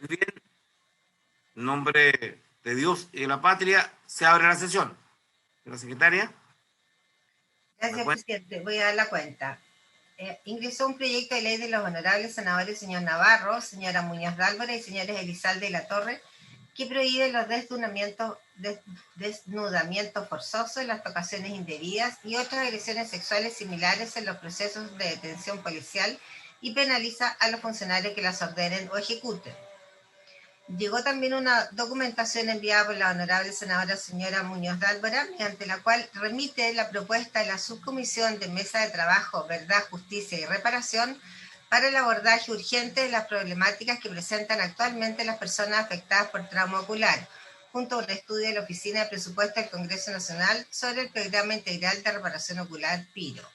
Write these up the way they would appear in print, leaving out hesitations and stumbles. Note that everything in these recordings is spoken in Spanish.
Muy bien, en nombre de Dios y de la patria, se abre la sesión. La secretaria. Gracias, presidente. Voy a dar la cuenta. Ingresó un proyecto de ley de los honorables senadores señor Navarro, señora Muñoz Dálvora y señores Elizalde y La Torre, que prohíbe los desnudamientos forzosos en las tocaciones indebidas y otras agresiones sexuales similares en los procesos de detención policial y penaliza a los funcionarios que las ordenen o ejecuten. Llegó también una documentación enviada por la honorable senadora señora Muñoz Dálvora, mediante la cual remite la propuesta de la subcomisión de mesa de trabajo Verdad, Justicia y Reparación para el abordaje urgente de las problemáticas que presentan actualmente las personas afectadas por trauma ocular, junto a un estudio de la Oficina de Presupuesto del Congreso Nacional sobre el Programa Integral de Reparación Ocular, PIRO.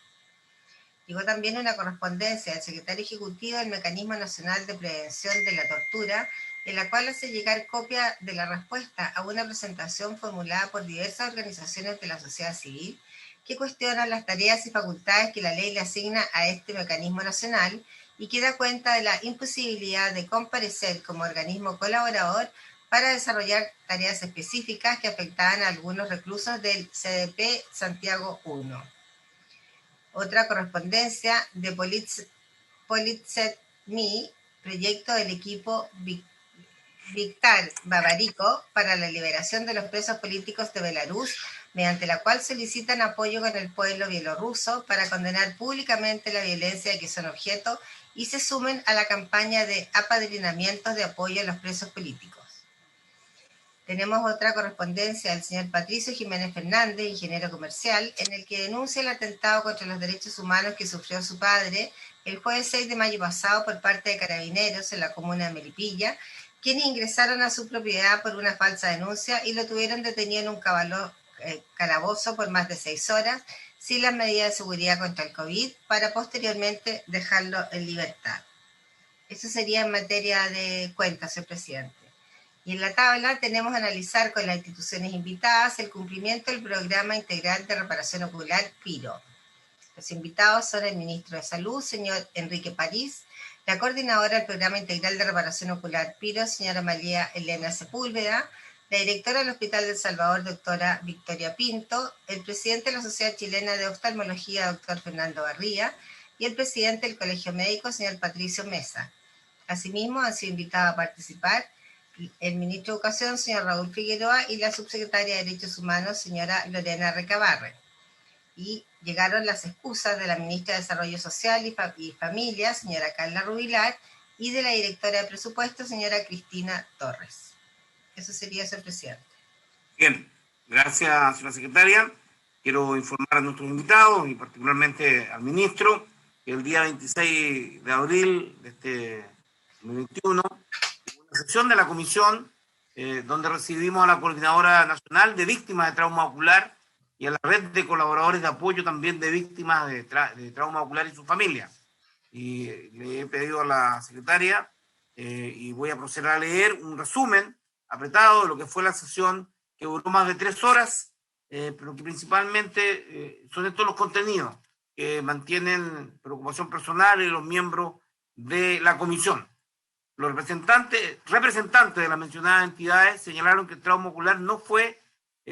Llegó también una correspondencia del secretario ejecutivo del Mecanismo Nacional de Prevención de la Tortura, en la cual hace llegar copia de la respuesta a una presentación formulada por diversas organizaciones de la sociedad civil que cuestionan las tareas y facultades que la ley le asigna a este mecanismo nacional y que da cuenta de la imposibilidad de comparecer como organismo colaborador para desarrollar tareas específicas que afectaban a algunos reclusos del CDP Santiago I. Otra correspondencia de Politset-MI, proyecto del equipo Viktar Babarico para la liberación de los presos políticos de Belarus, mediante la cual solicitan apoyo con el pueblo bielorruso para condenar públicamente la violencia de que son objeto y se sumen a la campaña de apadrinamientos de apoyo a los presos políticos. Tenemos otra correspondencia del señor Patricio Jiménez Fernández, ingeniero comercial, en el que denuncia el atentado contra los derechos humanos que sufrió su padre el jueves 6 de mayo pasado por parte de carabineros en la comuna de Melipilla, quienes ingresaron a su propiedad por una falsa denuncia y lo tuvieron detenido en un calabozo por más de 6 horas, sin las medidas de seguridad contra el COVID, para posteriormente dejarlo en libertad. Eso sería en materia de cuentas, señor presidente. Y en la tabla tenemos a analizar con las instituciones invitadas el cumplimiento del Programa Integral de Reparación Ocular, PIRO. Los invitados son el ministro de Salud, señor Enrique París, la coordinadora del Programa Integral de Reparación Ocular, PIRO, señora María Elena Sepúlveda, la directora del Hospital del Salvador, doctora Victoria Pinto, el presidente de la Sociedad Chilena de Oftalmología, doctor Fernando Barría, y el presidente del Colegio Médico, señor Patricio Mesa. Asimismo, han sido invitados a participar el ministro de Educación, señor Raúl Figueroa, y la subsecretaria de Derechos Humanos, señora Lorena Recabarre. Y llegaron las excusas de la ministra de Desarrollo Social y Familia, señora Carla Rubilar, y de la directora de Presupuesto, señora Cristina Torres. Eso sería, señor presidente. Bien, gracias, señora secretaria. Quiero informar a nuestros invitados y particularmente al ministro que el día 26 de abril de este 2021 una sesión de la comisión donde recibimos a la Coordinadora Nacional de Víctimas de Trauma Ocular y a la red de colaboradores de apoyo también de víctimas de trauma ocular y su familia. Y le he pedido a la secretaria y voy a proceder a leer un resumen apretado de lo que fue la sesión que duró más de 3 horas, pero que principalmente son estos los contenidos que mantienen preocupación personal de los miembros de la comisión. Los representantes de las mencionadas entidades señalaron que el trauma ocular no fue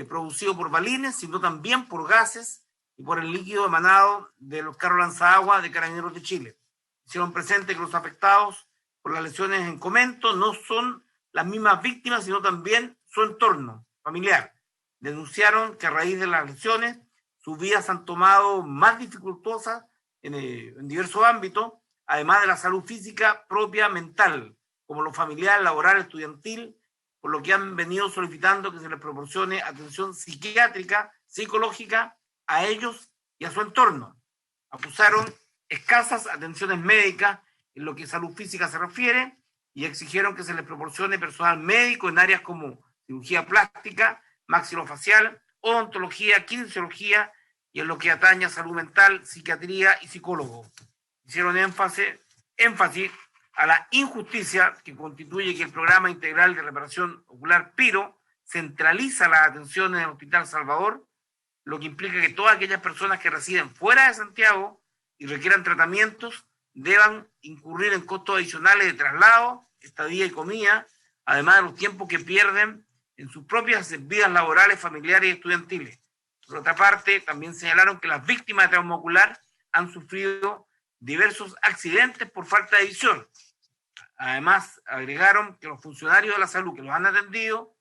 producido por balines, sino también por gases y por el líquido emanado de los carros lanzaagua de Carabineros de Chile. Hicieron presente que los afectados por las lesiones en comento no son las mismas víctimas, sino también su entorno familiar. Denunciaron que a raíz de las lesiones sus vidas han tomado más dificultosas en diversos ámbitos, además de la salud física propia mental, como lo familiar, laboral, estudiantil, por lo que han venido solicitando que se les proporcione atención psiquiátrica, psicológica a ellos y a su entorno. Acusaron escasas atenciones médicas en lo que salud física se refiere y exigieron que se les proporcione personal médico en áreas como cirugía plástica, maxilofacial, odontología, kinesiología y en lo que atañe a salud mental, psiquiatría y psicólogo. Hicieron énfasis a la injusticia que constituye que el Programa Integral de Reparación Ocular PIRO centraliza las atenciones en el Hospital Salvador, lo que implica que todas aquellas personas que residen fuera de Santiago y requieran tratamientos deban incurrir en costos adicionales de traslado estadía y comida, además de los tiempos que pierden en sus propias vidas laborales, familiares y estudiantiles. Por otra parte, también señalaron que las víctimas de trauma ocular han sufrido diversos accidentes por falta de visión. Además, agregaron que los funcionarios de la salud que los han atendido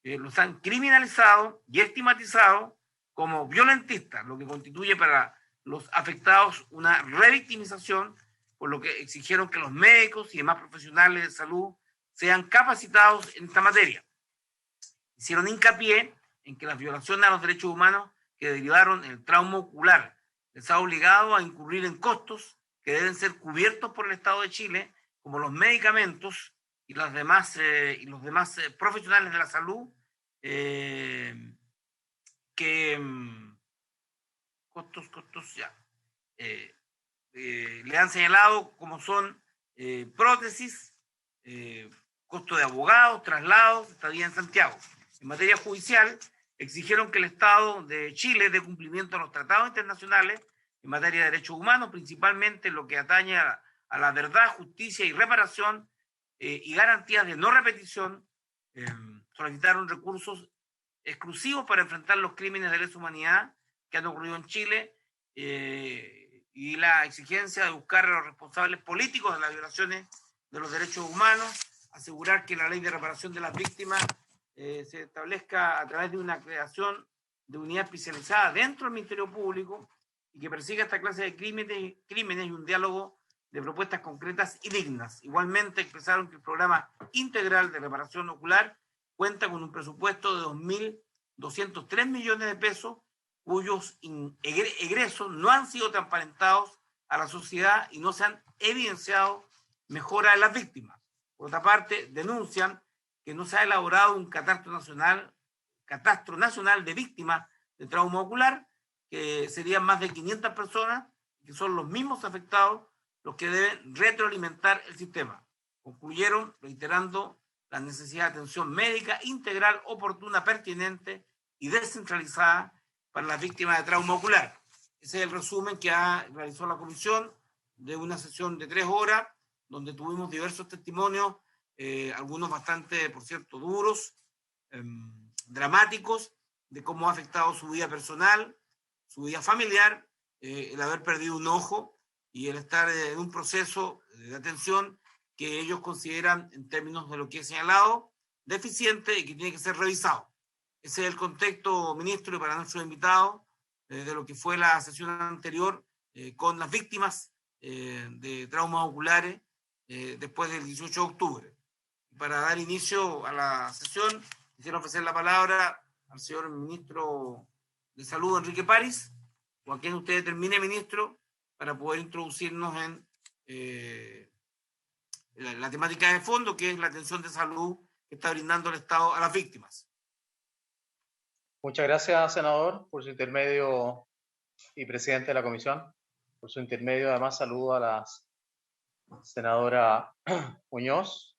los han criminalizado y estigmatizado como violentistas, lo que constituye para los afectados una revictimización, por lo que exigieron que los médicos y demás profesionales de salud sean capacitados en esta materia. Hicieron hincapié en que las violaciones a los derechos humanos que derivaron en el trauma ocular les ha obligado a incurrir en costos que deben ser cubiertos por el Estado de Chile, como los medicamentos y los demás profesionales de la salud le han señalado, como son prótesis, costo de abogados, traslados, estadía en Santiago. En materia judicial, exigieron que el Estado de Chile dé cumplimiento a los tratados internacionales en materia de derechos humanos, principalmente en lo que atañe a la verdad, justicia y reparación y garantías de no repetición. Solicitaron recursos exclusivos para enfrentar los crímenes de lesa humanidad que han ocurrido en Chile y la exigencia de buscar a los responsables políticos de las violaciones de los derechos humanos, asegurar que la ley de reparación de las víctimas se establezca a través de una creación de unidad especializada dentro del Ministerio Público y que persiga esta clase de crímenes y un diálogo de propuestas concretas y dignas. Igualmente expresaron que el programa integral de reparación ocular cuenta con un presupuesto de 2.203 millones de pesos, cuyos egresos no han sido transparentados a la sociedad y no se han evidenciado mejoras en las víctimas. Por otra parte, denuncian que no se ha elaborado un catastro nacional de víctimas de trauma ocular, que serían más de 500 personas, que son los mismos afectados los que deben retroalimentar el sistema. Concluyeron reiterando la necesidad de atención médica integral, oportuna, pertinente y descentralizada para las víctimas de trauma ocular. Ese es el resumen que realizó la comisión de una sesión de 3 horas, donde tuvimos diversos testimonios, algunos bastante, por cierto, duros, dramáticos, de cómo ha afectado su vida personal, su vida familiar, el haber perdido un ojo y el estar en un proceso de atención que ellos consideran, en términos de lo que he señalado, deficiente y que tiene que ser revisado. Ese es el contexto, ministro, y para nuestros invitados, de lo que fue la sesión anterior con las víctimas de traumas oculares después del 18 de octubre. Para dar inicio a la sesión, quisiera ofrecer la palabra al señor ministro de Salud, Enrique París, o a quien usted determine, ministro, para poder introducirnos en la temática de fondo, que es la atención de salud que está brindando el Estado a las víctimas. Muchas gracias, senador, por su intermedio y presidente de la comisión. Por su intermedio, además, saludo a la senadora Muñoz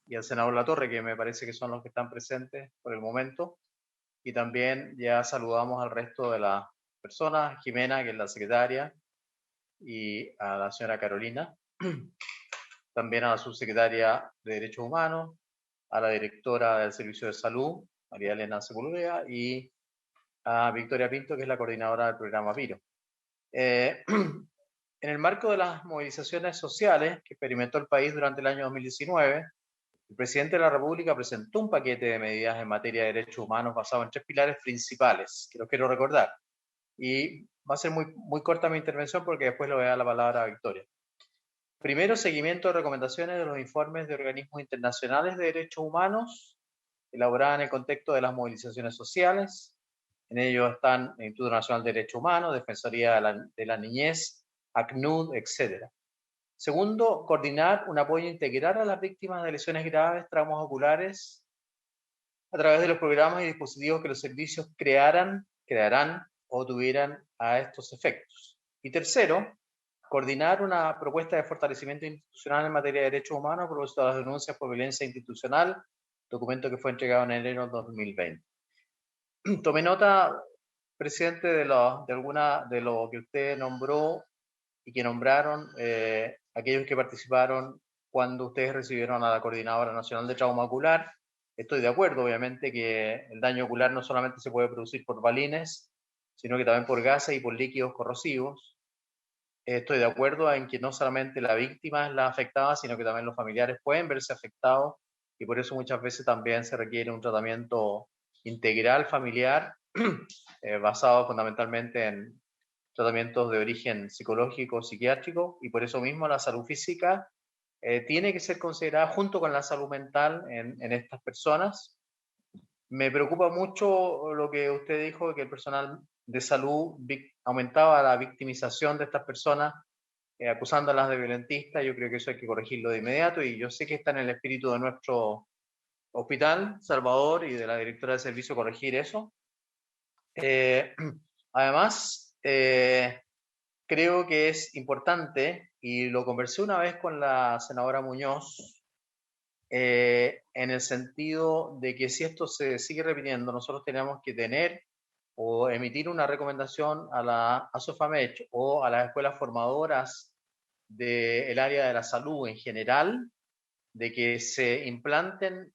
y al senador Latorre, que me parece que son los que están presentes por el momento. Y también ya saludamos al resto de las personas, Jimena, que es la secretaria, y a la señora Carolina, también a la subsecretaria de Derechos Humanos, a la directora del Servicio de Salud, María Elena Sepúlveda, y a Victoria Pinto, que es la coordinadora del programa PIRO. En el marco de las movilizaciones sociales que experimentó el país durante el año 2019, el presidente de la República presentó un paquete de medidas en materia de derechos humanos basado en 3 pilares principales, que los quiero recordar. Y va a ser muy corta mi intervención porque después le voy a dar la palabra a Victoria. Primero, seguimiento de recomendaciones de los informes de organismos internacionales de derechos humanos elaboradas en el contexto de las movilizaciones sociales. En ellos están el Instituto Nacional de Derechos Humanos, Defensoría de la Niñez, ACNUD, etc. Segundo, coordinar un apoyo integral a las víctimas de lesiones graves, traumas oculares, a través de los programas y dispositivos que los servicios crearán o tuvieran a estos efectos. Y tercero, coordinar una propuesta de fortalecimiento institucional en materia de derechos humanos a propósito de las denuncias por violencia institucional, documento que fue entregado en enero de 2020. Tomé nota, presidente, de lo que usted nombró y que nombraron aquellos que participaron cuando ustedes recibieron a la Coordinadora Nacional de Trauma Ocular. Estoy de acuerdo, obviamente, que el daño ocular no solamente se puede producir por balines, sino que también por gases y por líquidos corrosivos. Estoy de acuerdo en que no solamente la víctima es la afectada, sino que también los familiares pueden verse afectados, y por eso muchas veces también se requiere un tratamiento integral familiar, basado fundamentalmente en tratamientos de origen psicológico, psiquiátrico, y por eso mismo la salud física tiene que ser considerada junto con la salud mental en estas personas. Me preocupa mucho lo que usted dijo, que el personal de salud aumentaba la victimización de estas personas, acusándolas de violentistas. Yo creo que eso hay que corregirlo de inmediato, y yo sé que está en el espíritu de nuestro hospital, Salvador, y de la directora de servicio corregir eso. Además, creo que es importante, y lo conversé una vez con la senadora Muñoz, en el sentido de que si esto se sigue repitiendo, nosotros tenemos que tener o emitir una recomendación a la ASOFAMECH o a las escuelas formadoras del área de la salud en general, de que se implanten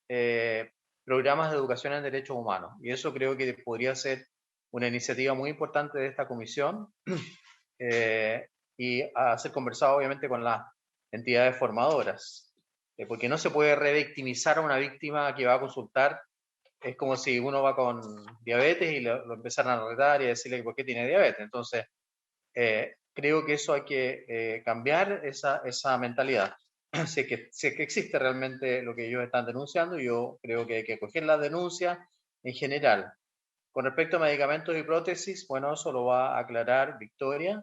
programas de educación en derechos humanos. Y eso creo que podría ser una iniciativa muy importante de esta comisión, y a ser conversado obviamente con las entidades formadoras, porque no se puede revictimizar a una víctima que va a consultar. Es como si uno va con diabetes y lo empezaran a retar y a decirle por qué tiene diabetes. Entonces, creo que eso hay que cambiar esa mentalidad. Si es que existe realmente lo que ellos están denunciando, yo creo que hay que coger las denuncias en general. Con respecto a medicamentos y prótesis, bueno, eso lo va a aclarar Victoria,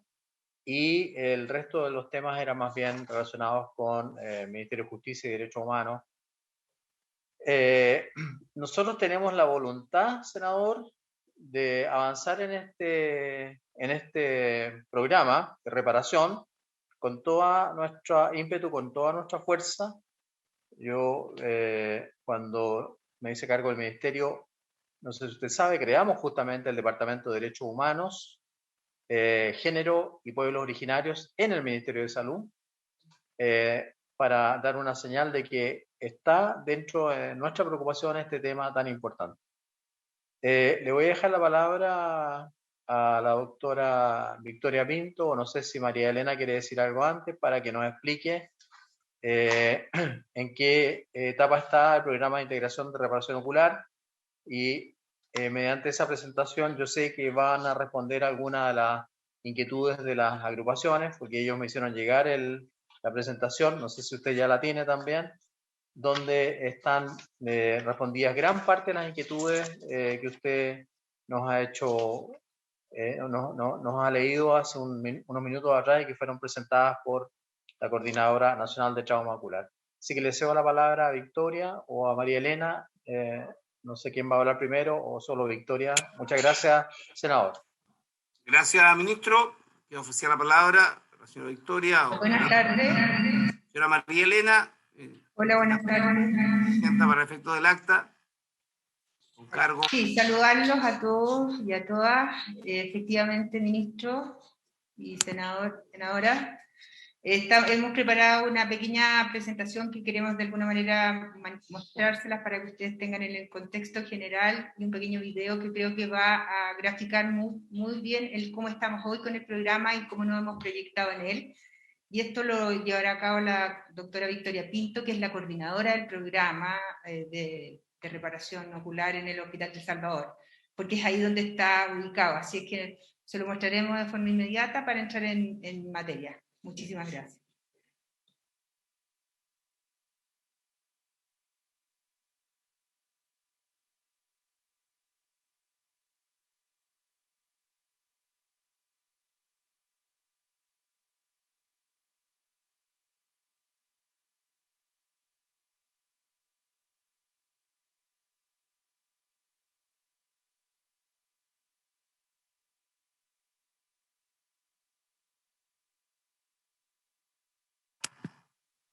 y el resto de los temas eran más bien relacionados con el Ministerio de Justicia y Derechos Humanos. Nosotros tenemos la voluntad, senador, de avanzar en este programa de reparación con toda nuestra ímpetu, con toda nuestra fuerza. Yo, cuando me hice cargo del ministerio, no sé si usted sabe, creamos justamente el Departamento de Derechos Humanos, Género y Pueblos Originarios en el Ministerio de Salud, para dar una señal de que está dentro de nuestra preocupación este tema tan importante. Le voy a dejar la palabra a la doctora Victoria Pinto, o no sé si María Elena quiere decir algo antes, para que nos explique en qué etapa está el programa de integración de reparación ocular, y mediante esa presentación yo sé que van a responder algunas de las inquietudes de las agrupaciones, porque ellos me hicieron llegar la presentación, no sé si usted ya la tiene también, donde están respondidas gran parte de las inquietudes que usted nos ha hecho, nos ha leído hace unos minutos atrás, y que fueron presentadas por la Coordinadora Nacional de Trauma Ocular. Así que le cedo la palabra a Victoria o a María Elena, no sé quién va a hablar primero, o solo Victoria. Muchas gracias, senador. Gracias, ministro. Que ofrecía la palabra a la señora Victoria. Buenas tardes. Señora María Elena. Hola, buenas tardes. Presenta para efectos del acta. Con cargo. Sí, saludarlos a todos y a todas. Efectivamente, ministro y senadora. Hemos preparado una pequeña presentación que queremos de alguna manera mostrárselas para que ustedes tengan el contexto general, y un pequeño video que creo que va a graficar muy bien cómo estamos hoy con el programa y cómo nos hemos proyectado en él. Y esto lo llevará a cabo la doctora Victoria Pinto, que es la coordinadora del programa de reparación ocular en el Hospital de Salvador, porque es ahí donde está ubicado. Así es que se lo mostraremos de forma inmediata para entrar en materia. Muchísimas gracias.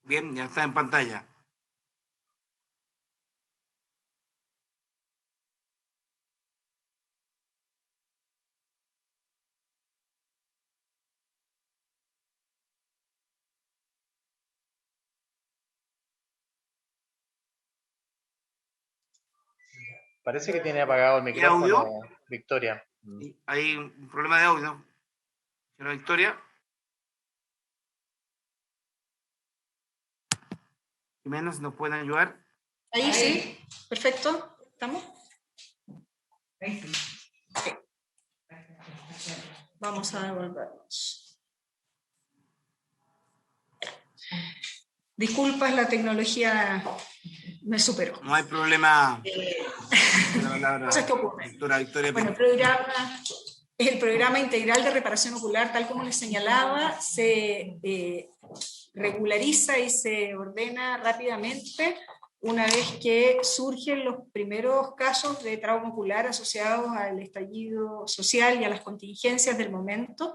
Bien, ya está en pantalla. Parece que tiene apagado el micrófono, Victoria. Sí, hay un problema de audio. Señora Victoria. Jimena, ¿nos pueden ayudar? Ahí sí, perfecto. ¿Estamos? Ahí sí. Sí. Vamos a devolvernos. Disculpas, la tecnología me superó. No hay problema. Cosas que ocurren. Victoria. Bueno, el programa integral de reparación ocular, tal como les señalaba, se regulariza y se ordena rápidamente una vez que surgen los primeros casos de trauma ocular asociados al estallido social y a las contingencias del momento.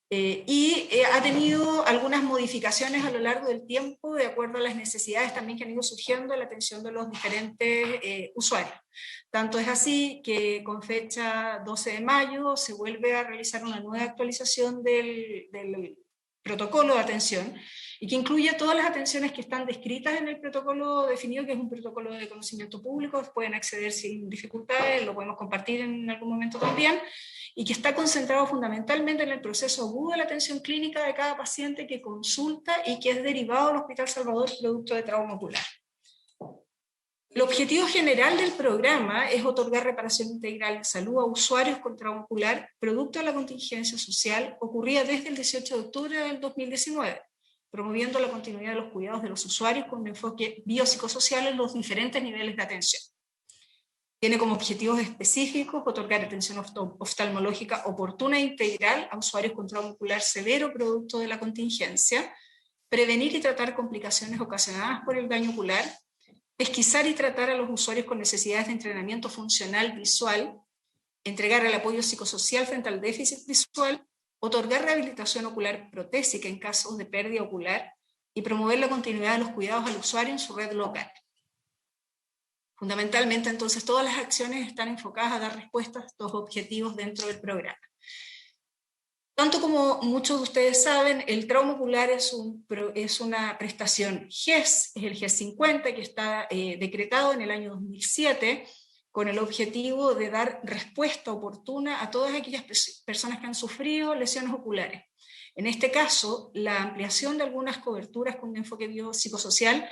Ha tenido algunas modificaciones a lo largo del tiempo, de acuerdo a las necesidades también que han ido surgiendo en la atención de los diferentes usuarios. Tanto es así que con fecha 12 de mayo se vuelve a realizar una nueva actualización del protocolo de atención, y que incluye todas las atenciones que están descritas en el protocolo definido, que es un protocolo de conocimiento público, pueden acceder sin dificultades, lo podemos compartir en algún momento también, y que está concentrado fundamentalmente en el proceso agudo de la atención clínica de cada paciente que consulta y que es derivado al Hospital Salvador producto de trauma ocular. El objetivo general del programa es otorgar reparación integral de salud a usuarios con trauma ocular producto de la contingencia social ocurrida desde el 18 de octubre del 2019, promoviendo la continuidad de los cuidados de los usuarios con un enfoque biopsicosocial en los diferentes niveles de atención. Tiene como objetivos específicos otorgar atención oftalmológica oportuna e integral a usuarios con trauma ocular severo producto de la contingencia, prevenir y tratar complicaciones ocasionadas por el daño ocular, pesquisar y tratar a los usuarios con necesidades de entrenamiento funcional visual, entregar el apoyo psicosocial frente al déficit visual, otorgar rehabilitación ocular protésica en casos de pérdida ocular y promover la continuidad de los cuidados al usuario en su red local. Fundamentalmente, entonces, todas las acciones están enfocadas a dar respuesta a estos objetivos dentro del programa. Tanto como muchos de ustedes saben, el trauma ocular es una prestación GES, es el GES 50, que está decretado en el año 2007, con el objetivo de dar respuesta oportuna a todas aquellas personas que han sufrido lesiones oculares. En este caso, la ampliación de algunas coberturas con un enfoque biopsicosocial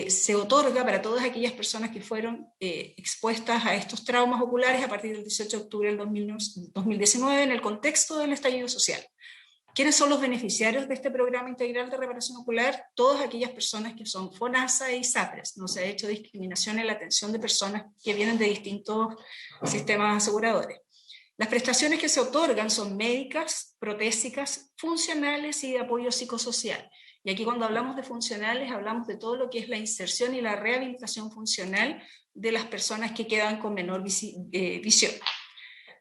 se otorga para todas aquellas personas que fueron expuestas a estos traumas oculares a partir del 18 de octubre del 2019 en el contexto del estallido social. ¿Quiénes son los beneficiarios de este programa integral de reparación ocular? Todas aquellas personas que son FONASA y SAPRES. No se ha hecho discriminación en la atención de personas que vienen de distintos sistemas aseguradores. Las prestaciones que se otorgan son médicas, protésicas, funcionales y de apoyo psicosocial. Y aquí cuando hablamos de funcionales hablamos de todo lo que es la inserción y la rehabilitación funcional de las personas que quedan con menor visión.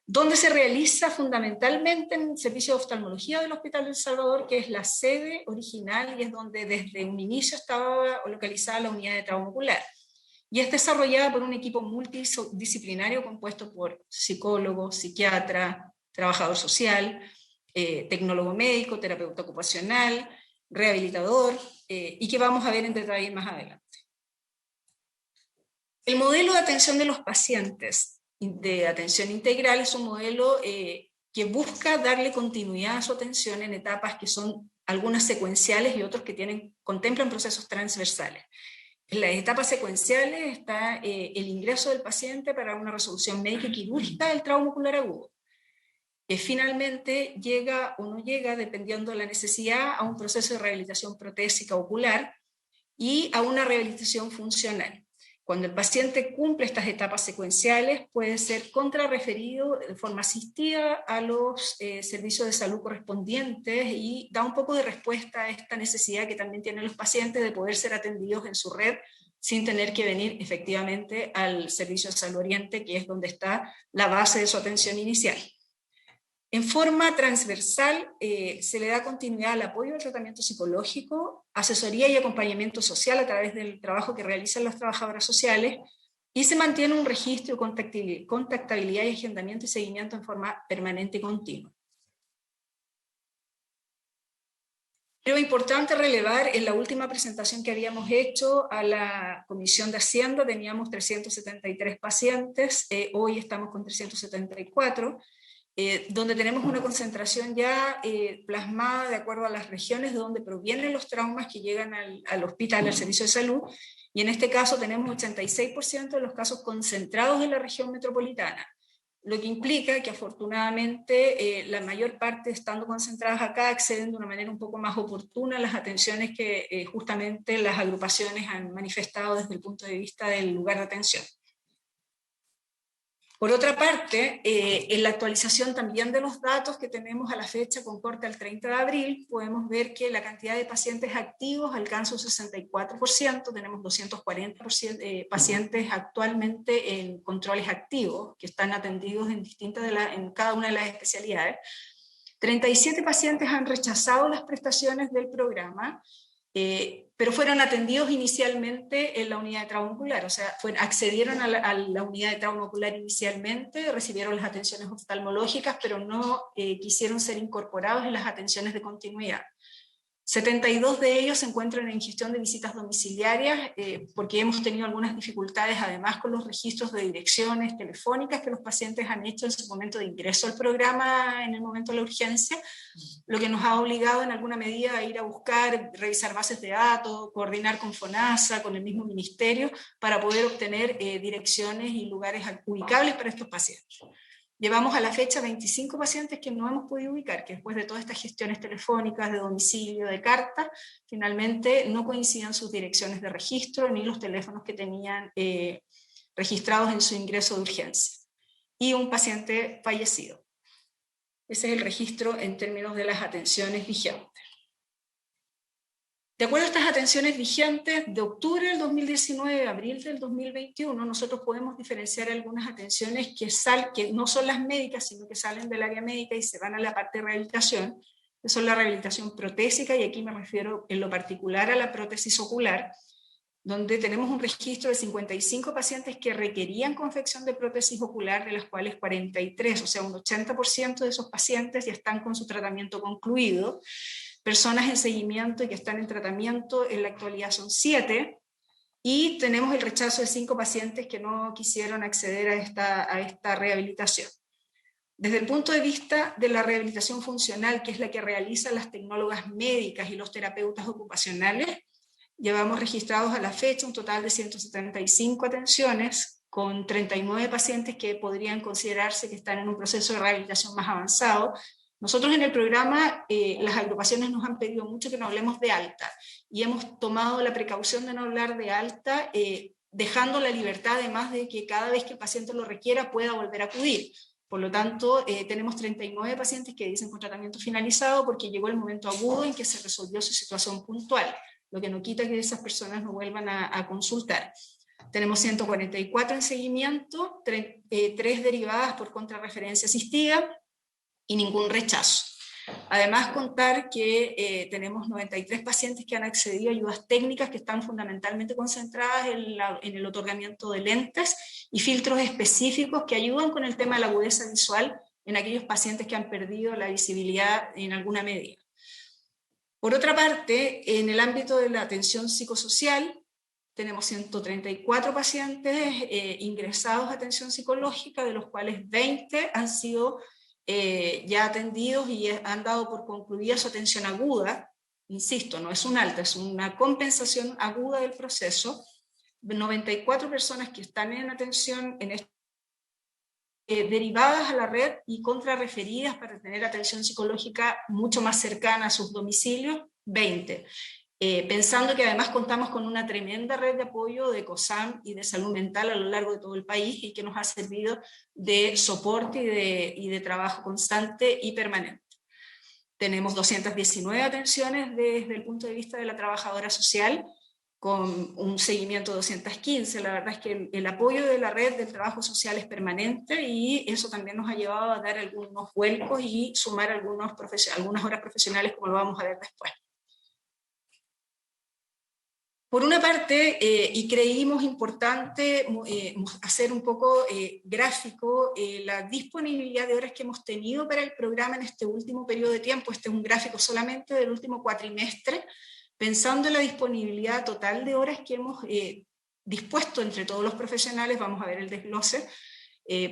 Donde se realiza fundamentalmente en el servicio de oftalmología del Hospital del Salvador, que es la sede original y es donde desde un inicio estaba localizada la unidad de trauma ocular. Y es desarrollada por un equipo multidisciplinario compuesto por psicólogo, psiquiatra, trabajador social, tecnólogo médico, terapeuta ocupacional, rehabilitador, y que vamos a ver en detalle más adelante. El modelo de atención de los pacientes de atención integral es un modelo que busca darle continuidad a su atención en etapas que son algunas secuenciales y otros que contemplan procesos transversales. En las etapas secuenciales está el ingreso del paciente para una resolución médica y quirúrgica del trauma ocular agudo, que finalmente llega o no llega, dependiendo de la necesidad, a un proceso de rehabilitación protésica ocular y a una rehabilitación funcional. Cuando el paciente cumple estas etapas secuenciales, puede ser contrarreferido de forma asistida a los servicios de salud correspondientes y da un poco de respuesta a esta necesidad que también tienen los pacientes de poder ser atendidos en su red sin tener que venir efectivamente al servicio de salud oriente, que es donde está la base de su atención inicial. En forma transversal se le da continuidad al apoyo al tratamiento psicológico, asesoría y acompañamiento social a través del trabajo que realizan las trabajadoras sociales y se mantiene un registro, contactabilidad y agendamiento y seguimiento en forma permanente y continua. Creo importante relevar, en la última presentación que habíamos hecho a la Comisión de Hacienda teníamos 373 pacientes, hoy estamos con 374, donde tenemos una concentración ya plasmada de acuerdo a las regiones de donde provienen los traumas que llegan al hospital, al servicio de salud, y en este caso tenemos 86% de los casos concentrados en la región metropolitana, lo que implica que afortunadamente la mayor parte, estando concentradas acá, acceden de una manera un poco más oportuna a las atenciones que justamente las agrupaciones han manifestado desde el punto de vista del lugar de atención. Por otra parte, en la actualización también de los datos que tenemos a la fecha con corte al 30 de abril, podemos ver que la cantidad de pacientes activos alcanza un 64%, tenemos 240 pacientes actualmente en controles activos, que están atendidos en cada una de las especialidades. 37 pacientes han rechazado las prestaciones del programa, pero fueron atendidos inicialmente en la unidad de trauma ocular, o sea, accedieron a la unidad de trauma ocular inicialmente, recibieron las atenciones oftalmológicas, pero no quisieron ser incorporados en las atenciones de continuidad. 72 de ellos se encuentran en gestión de visitas domiciliarias, porque hemos tenido algunas dificultades además con los registros de direcciones telefónicas que los pacientes han hecho en su momento de ingreso al programa, en el momento de la urgencia, lo que nos ha obligado en alguna medida a ir a buscar, revisar bases de datos, coordinar con FONASA, con el mismo ministerio, para poder obtener direcciones y lugares ubicables para estos pacientes. Llevamos a la fecha 25 pacientes que no hemos podido ubicar, que después de todas estas gestiones telefónicas, de domicilio, de carta, finalmente no coincidían sus direcciones de registro ni los teléfonos que tenían registrados en su ingreso de urgencia. Y un paciente fallecido. Ese es el registro en términos de las atenciones vigentes. De acuerdo a estas atenciones vigentes, de octubre del 2019 a abril del 2021, nosotros podemos diferenciar algunas atenciones que no son las médicas, sino que salen del área médica y se van a la parte de rehabilitación, que son la rehabilitación protésica, y aquí me refiero en lo particular a la prótesis ocular, donde tenemos un registro de 55 pacientes que requerían confección de prótesis ocular, de las cuales 43, o sea, un 80% de esos pacientes ya están con su tratamiento concluido. Personas en seguimiento y que están en tratamiento en la actualidad son 7, y tenemos el rechazo de 5 pacientes que no quisieron acceder a esta rehabilitación. Desde el punto de vista de la rehabilitación funcional, que es la que realizan las tecnólogas médicas y los terapeutas ocupacionales, llevamos registrados a la fecha un total de 175 atenciones, con 39 pacientes que podrían considerarse que están en un proceso de rehabilitación más avanzado. Nosotros en el programa, las agrupaciones nos han pedido mucho que no hablemos de alta, y hemos tomado la precaución de no hablar de alta, dejando la libertad además de que cada vez que el paciente lo requiera pueda volver a acudir. Por lo tanto, tenemos 39 pacientes que dicen con tratamiento finalizado porque llegó el momento agudo en que se resolvió su situación puntual, lo que no quita que esas personas no vuelvan a consultar. Tenemos 144 en seguimiento, 3 derivadas por contrarreferencia asistida, y ningún rechazo. Además, contar que tenemos 93 pacientes que han accedido a ayudas técnicas que están fundamentalmente concentradas en el otorgamiento de lentes y filtros específicos que ayudan con el tema de la agudeza visual en aquellos pacientes que han perdido la visibilidad en alguna medida. Por otra parte, en el ámbito de la atención psicosocial, tenemos 134 pacientes ingresados a atención psicológica, de los cuales 20 han sido ya atendidos y han dado por concluida su atención aguda. Insisto, no es un alta, es una compensación aguda del proceso. 94 personas que están en atención derivadas a la red y contrarreferidas para tener atención psicológica mucho más cercana a sus domicilios, 20. Pensando que además contamos con una tremenda red de apoyo de COSAM y de salud mental a lo largo de todo el país, y que nos ha servido de soporte y de trabajo constante y permanente. Tenemos 219 atenciones desde el punto de vista de la trabajadora social, con un seguimiento de 215. La verdad es que el apoyo de la red del trabajo social es permanente, y eso también nos ha llevado a dar algunos vuelcos y sumar algunas horas profesionales, como lo vamos a ver después. Por una parte, y creímos importante hacer un poco gráfico la disponibilidad de horas que hemos tenido para el programa en este último periodo de tiempo. Este es un gráfico solamente del último cuatrimestre, pensando en la disponibilidad total de horas que hemos dispuesto entre todos los profesionales. Vamos a ver el desglose,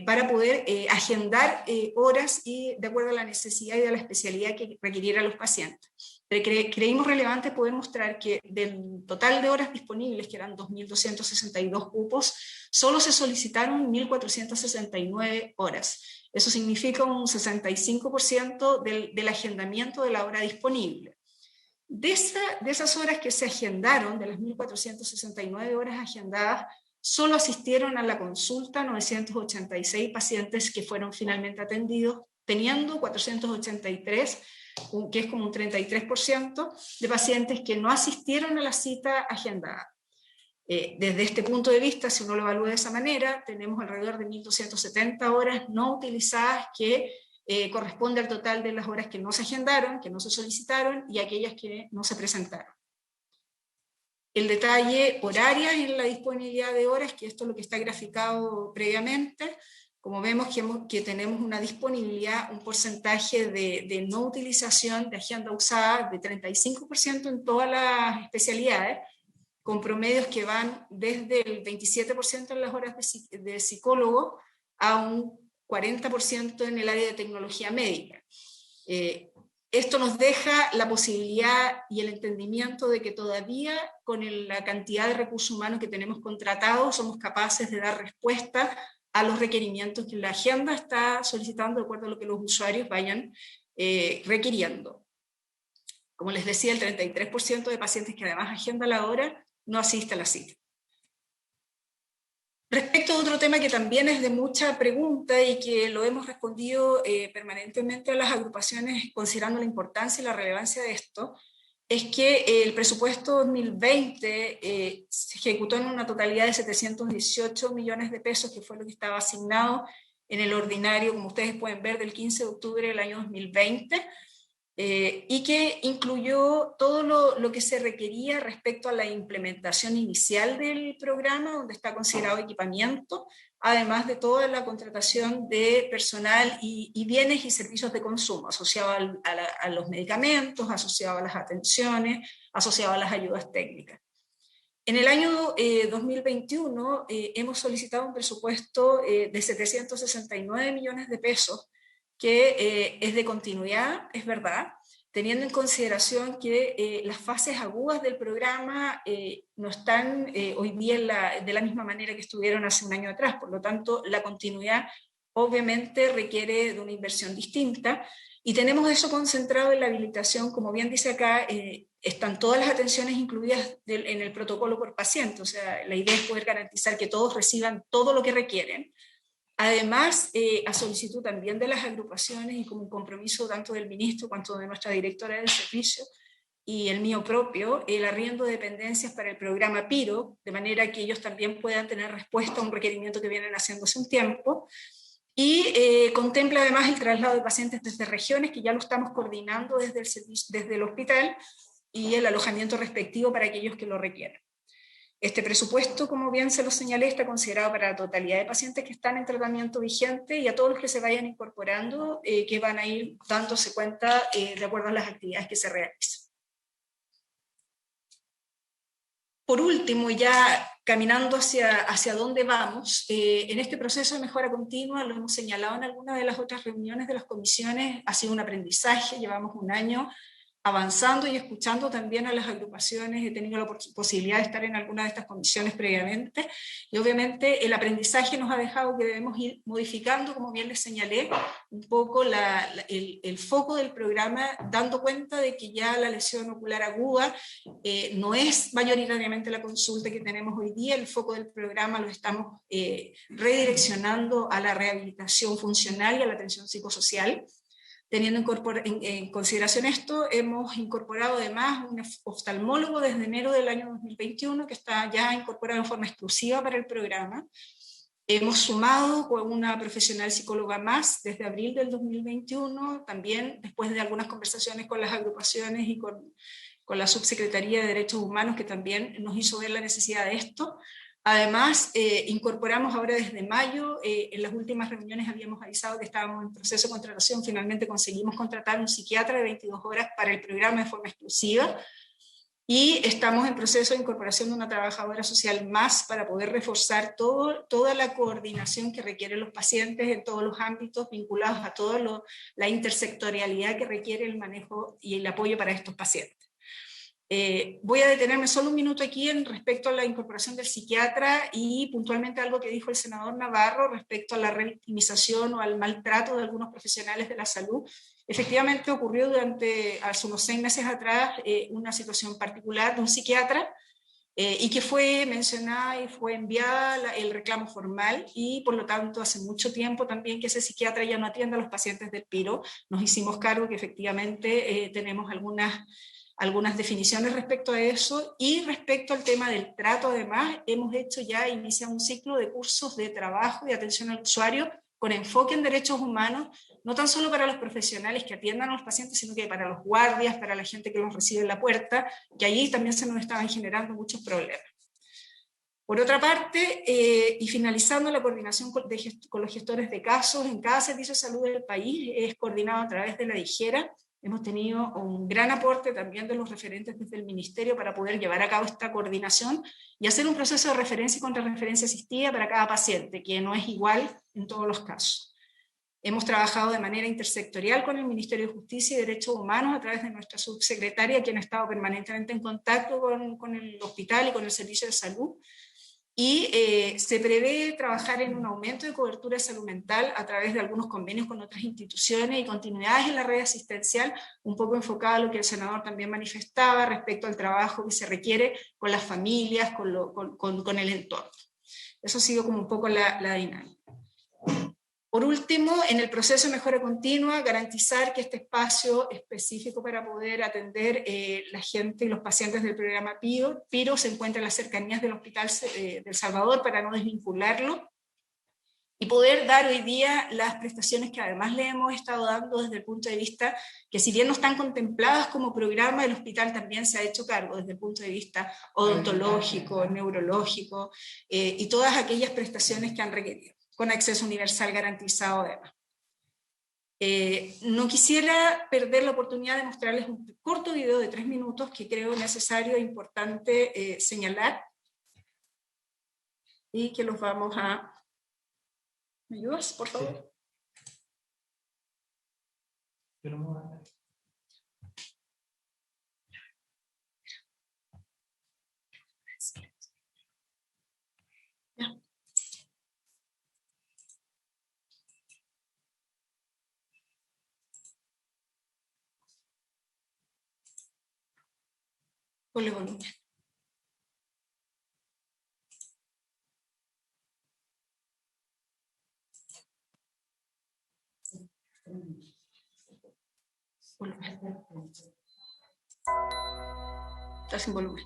para poder agendar horas y de acuerdo a la necesidad y a la especialidad que requiriera los pacientes. Creímos relevante poder mostrar que del total de horas disponibles, que eran 2.262 cupos, solo se solicitaron 1.469 horas. Eso significa un 65% del agendamiento de la hora disponible. De esas horas que se agendaron, de las 1.469 horas agendadas, solo asistieron a la consulta 986 pacientes que fueron finalmente atendidos, teniendo 483, que es como un 33% de pacientes que no asistieron a la cita agendada. Desde este punto de vista, si uno lo evalúa de esa manera, tenemos alrededor de 1.270 horas no utilizadas que corresponde al total de las horas que no se agendaron, que no se solicitaron y aquellas que no se presentaron. El detalle por área en la disponibilidad de horas, que esto es lo que está graficado previamente, como vemos que tenemos una disponibilidad, un porcentaje de no utilización de agenda usada de 35% en todas las especialidades, con promedios que van desde el 27% en las horas de psicólogo a un 40% en el área de tecnología médica. Esto nos deja la posibilidad y el entendimiento de que todavía con la cantidad de recursos humanos que tenemos contratados somos capaces de dar respuesta a los requerimientos que la agenda está solicitando de acuerdo a lo que los usuarios vayan requiriendo. Como les decía, el 33% de pacientes que además agenda la hora no asiste a la cita. Respecto a otro tema que también es de mucha pregunta y que lo hemos respondido permanentemente a las agrupaciones considerando la importancia y la relevancia de esto, es que el presupuesto 2020 se ejecutó en una totalidad de 718 millones de pesos, que fue lo que estaba asignado en el ordinario, como ustedes pueden ver, del 15 de octubre del año 2020, y que incluyó todo lo que se requería respecto a la implementación inicial del programa, donde está considerado equipamiento, además de toda la contratación de personal y bienes y servicios de consumo, asociados a los medicamentos, asociados a las atenciones, asociados a las ayudas técnicas. En el año 2021 hemos solicitado un presupuesto de 769 millones de pesos, que es de continuidad, es verdad, teniendo en consideración que las fases agudas del programa no están hoy día de la misma manera que estuvieron hace un año atrás, por lo tanto la continuidad obviamente requiere de una inversión distinta, y tenemos eso concentrado en la habilitación, como bien dice acá, están todas las atenciones incluidas en el protocolo por paciente, o sea, la idea es poder garantizar que todos reciban todo lo que requieren. Además, a solicitud también de las agrupaciones y como un compromiso tanto del ministro cuanto de nuestra directora del servicio y el mío propio, el arriendo de dependencias para el programa PIRO, de manera que ellos también puedan tener respuesta a un requerimiento que vienen haciendo hace un tiempo, y contempla además el traslado de pacientes desde regiones, que ya lo estamos coordinando desde el hospital, y el alojamiento respectivo para aquellos que lo requieran. Este presupuesto, como bien se lo señalé, está considerado para la totalidad de pacientes que están en tratamiento vigente y a todos los que se vayan incorporando, que van a ir dándose cuenta de acuerdo a las actividades que se realizan. Por último, ya caminando hacia dónde vamos, en este proceso de mejora continua, lo hemos señalado en algunas de las otras reuniones de las comisiones, ha sido un aprendizaje, llevamos un año avanzando y escuchando también a las agrupaciones. He tenido la posibilidad de estar en alguna de estas comisiones previamente, y obviamente el aprendizaje nos ha dejado que debemos ir modificando, como bien les señalé, un poco el foco del programa, dando cuenta de que ya la lesión ocular aguda no es mayoritariamente la consulta que tenemos hoy día. El foco del programa lo estamos redireccionando a la rehabilitación funcional y a la atención psicosocial. Teniendo en consideración esto, hemos incorporado además un oftalmólogo desde enero del año 2021, que está ya incorporado en forma exclusiva para el programa. Hemos sumado con una profesional psicóloga más desde abril del 2021, también después de algunas conversaciones con las agrupaciones y con con la Subsecretaría de Derechos Humanos, que también nos hizo ver la necesidad de esto. Además, incorporamos ahora desde mayo, en las últimas reuniones habíamos avisado que estábamos en proceso de contratación, finalmente conseguimos contratar un psiquiatra de 22 horas para el programa de forma exclusiva, y estamos en proceso de incorporación de una trabajadora social más para poder reforzar toda la coordinación que requieren los pacientes en todos los ámbitos vinculados a toda la intersectorialidad que requiere el manejo y el apoyo para estos pacientes. Voy a detenerme solo un minuto aquí en respecto a la incorporación del psiquiatra y puntualmente algo que dijo el senador Navarro respecto a la revictimización o al maltrato de algunos profesionales de la salud. Efectivamente ocurrió hace unos 6 meses atrás una situación particular de un psiquiatra y que fue mencionada y fue enviada el reclamo formal, y por lo tanto hace mucho tiempo también que ese psiquiatra ya no atiende a los pacientes del PIRO. Nos hicimos cargo que efectivamente tenemos algunas definiciones respecto a eso, y respecto al tema del trato, además, hemos iniciado un ciclo de cursos de trabajo y atención al usuario con enfoque en derechos humanos, no tan solo para los profesionales que atiendan a los pacientes, sino que para los guardias, para la gente que los recibe en la puerta, que allí también se nos estaban generando muchos problemas. Por otra parte, y finalizando, la coordinación con los gestores de casos en cada servicio de salud del país es coordinado a través de la DIGERA. Hemos tenido un gran aporte también de los referentes desde el Ministerio para poder llevar a cabo esta coordinación y hacer un proceso de referencia y contrarreferencia asistida para cada paciente, que no es igual en todos los casos. Hemos trabajado de manera intersectorial con el Ministerio de Justicia y Derechos Humanos a través de nuestra subsecretaria, quien ha estado permanentemente en contacto con el hospital y con el servicio de salud. Y se prevé trabajar en un aumento de cobertura de salud mental a través de algunos convenios con otras instituciones y continuidades en la red asistencial, un poco enfocado a lo que el senador también manifestaba respecto al trabajo que se requiere con las familias, con el entorno. Eso ha sido como un poco la dinámica. Por último, en el proceso de mejora continua, garantizar que este espacio específico para poder atender la gente y los pacientes del programa PIRO se encuentra en las cercanías del Hospital del Salvador para no desvincularlo, y poder dar hoy día las prestaciones que además le hemos estado dando desde el punto de vista que, si bien no están contempladas como programa, el hospital también se ha hecho cargo desde el punto de vista odontológico, neurológico y todas aquellas prestaciones que han requerido, con acceso universal garantizado además. No quisiera perder la oportunidad de mostrarles un corto video de 3 minutos que creo necesario e importante señalar, y que los vamos a... ¿Me ayudas, por favor? Sí. Ya. Ponle volumen. Volumen. Está sin volumen.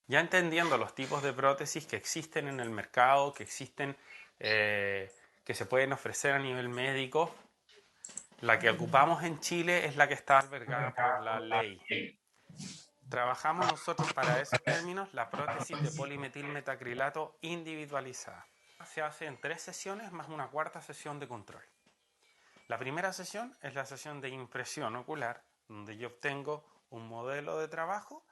Ya entendiendo los tipos de prótesis que existen en el mercado, que existen, que se pueden ofrecer a nivel médico, la que ocupamos en Chile es la que está albergada por la ley. Trabajamos nosotros para esos términos la prótesis de polimetilmetacrilato individualizada. Se hace en 3 sesiones más una 4ª sesión de control. La primera sesión es la sesión de impresión ocular, donde yo obtengo un modelo de trabajo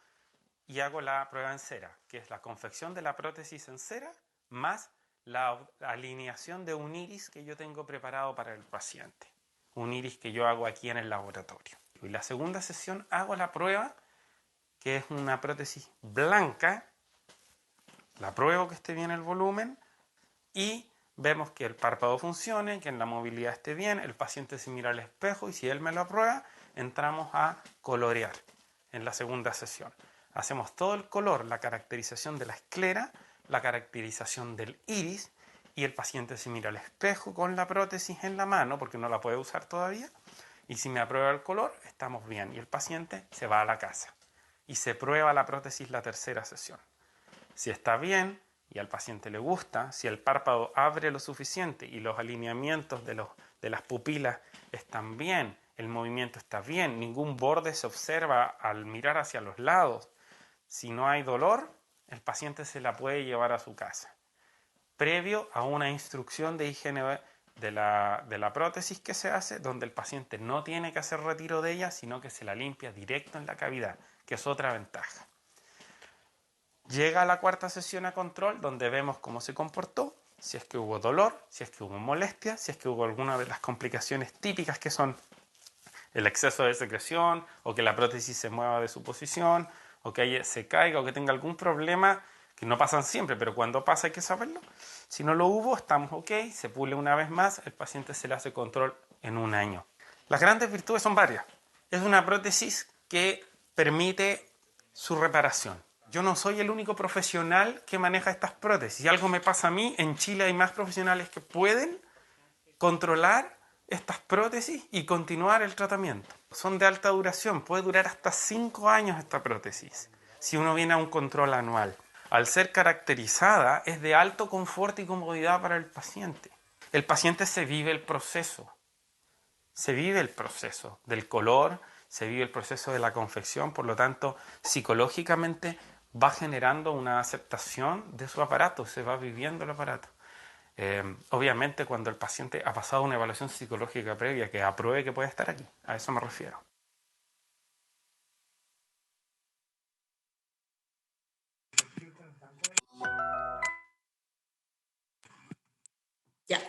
y hago la prueba en cera, que es la confección de la prótesis en cera más la alineación de un iris que yo tengo preparado para el paciente. Un iris que yo hago aquí en el laboratorio. Y la segunda sesión hago la prueba, que es una prótesis blanca. La pruebo que esté bien el volumen y vemos que el párpado funcione, que en la movilidad esté bien, el paciente se mira al espejo y si él me lo aprueba, entramos a colorear en la segunda sesión. Hacemos todo el color, la caracterización de la esclera, la caracterización del iris, y el paciente se mira al espejo con la prótesis en la mano, porque no la puede usar todavía, y si me aprueba el color, estamos bien, y el paciente se va a la casa. Y se prueba la prótesis la tercera sesión. Si está bien y al paciente le gusta, si el párpado abre lo suficiente y los alineamientos de las pupilas están bien el movimiento está bien, ningún borde se observa al mirar hacia los lados. Si no hay dolor, el paciente se la puede llevar a su casa, previo a una instrucción de higiene de la prótesis que se hace, donde el paciente no tiene que hacer retiro de ella, sino que se la limpia directo en la cavidad, que es otra ventaja. Llega a la cuarta sesión a control, donde vemos cómo se comportó, si es que hubo dolor, si es que hubo molestia, si es que hubo alguna de las complicaciones típicas que son el exceso de secreción, o que la prótesis se mueva de su posición, o que se caiga, o que tenga algún problema, que no pasan siempre, pero cuando pasa hay que saberlo. Si no lo hubo, estamos ok, se pule una vez más, el paciente se le hace control en 1 año. Las grandes virtudes son varias. Es una prótesis que permite su reparación. Yo no soy el único profesional que maneja estas prótesis. Si algo me pasa a mí, en Chile hay más profesionales que pueden controlar estas prótesis y continuar el tratamiento. Son de alta duración, puede durar hasta 5 años esta prótesis, si uno viene a un control anual. Al ser caracterizada, es de alto confort y comodidad para el paciente. El paciente se vive el proceso del color, se vive el proceso de la confección, por lo tanto, psicológicamente va generando una aceptación de su aparato, se va viviendo el aparato. Obviamente cuando el paciente ha pasado una evaluación psicológica previa que apruebe que puede estar aquí, a eso me refiero. Ya.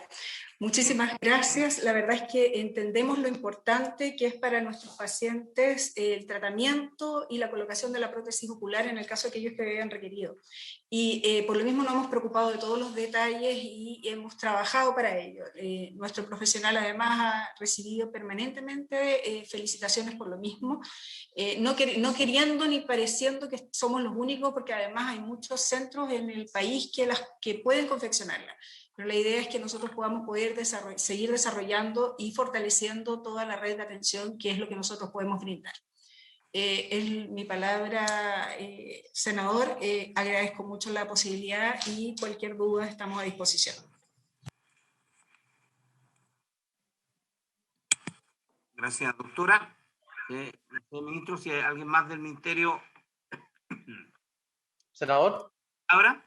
Muchísimas gracias. La verdad es que entendemos lo importante que es para nuestros pacientes el tratamiento y la colocación de la prótesis ocular en el caso de que ellos que hayan requerido. Y por lo mismo nos hemos preocupado de todos los detalles y hemos trabajado para ello. Nuestro profesional además ha recibido permanentemente felicitaciones por lo mismo, no queriendo ni pareciendo que somos los únicos, porque además hay muchos centros en el país que pueden confeccionarla. Pero la idea es que nosotros podamos seguir desarrollando y fortaleciendo toda la red de atención, que es lo que nosotros podemos brindar. Es mi palabra, senador. Agradezco mucho la posibilidad y cualquier duda estamos a disposición. Gracias, doctora. Ministro, si hay alguien más del Ministerio. Senador. ¿Ahora?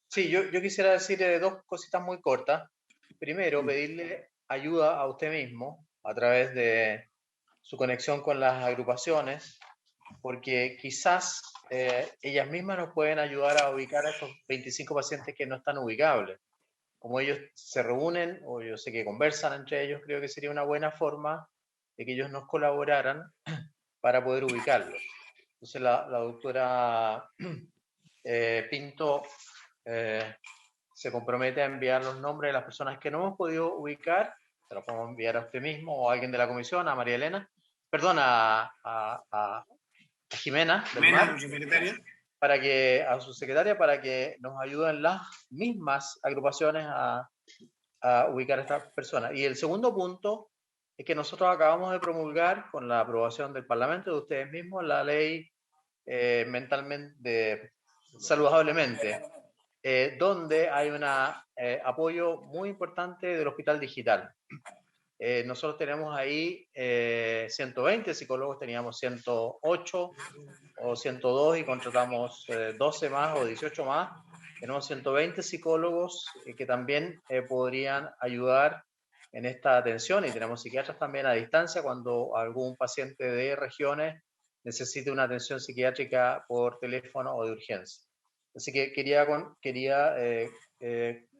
Sí, yo quisiera decir 2 cositas muy cortas. Primero, pedirle ayuda a usted mismo a través de su conexión con las agrupaciones, porque quizás ellas mismas nos pueden ayudar a ubicar a estos 25 pacientes que no están ubicables. Como ellos se reúnen, o yo sé que conversan entre ellos, creo que sería una buena forma de que ellos nos colaboraran para poder ubicarlos. Entonces la doctora Pinto se compromete a enviar los nombres de las personas que no hemos podido ubicar, se los podemos enviar a usted mismo o a alguien de la comisión, a María Elena, perdón, a Jimena, a su secretaria, para que nos ayuden las mismas agrupaciones a ubicar a estas personas. Y el segundo punto es que nosotros acabamos de promulgar, con la aprobación del Parlamento de ustedes mismos, la ley saludablemente, donde hay un apoyo muy importante del Hospital Digital. Nosotros tenemos ahí 120 psicólogos, teníamos 108 o 102 y contratamos 12 más o 18 más. Tenemos 120 psicólogos que también podrían ayudar en esta atención, y tenemos psiquiatras también a distancia cuando algún paciente de regiones necesite una atención psiquiátrica por teléfono o de urgencia. Así que quería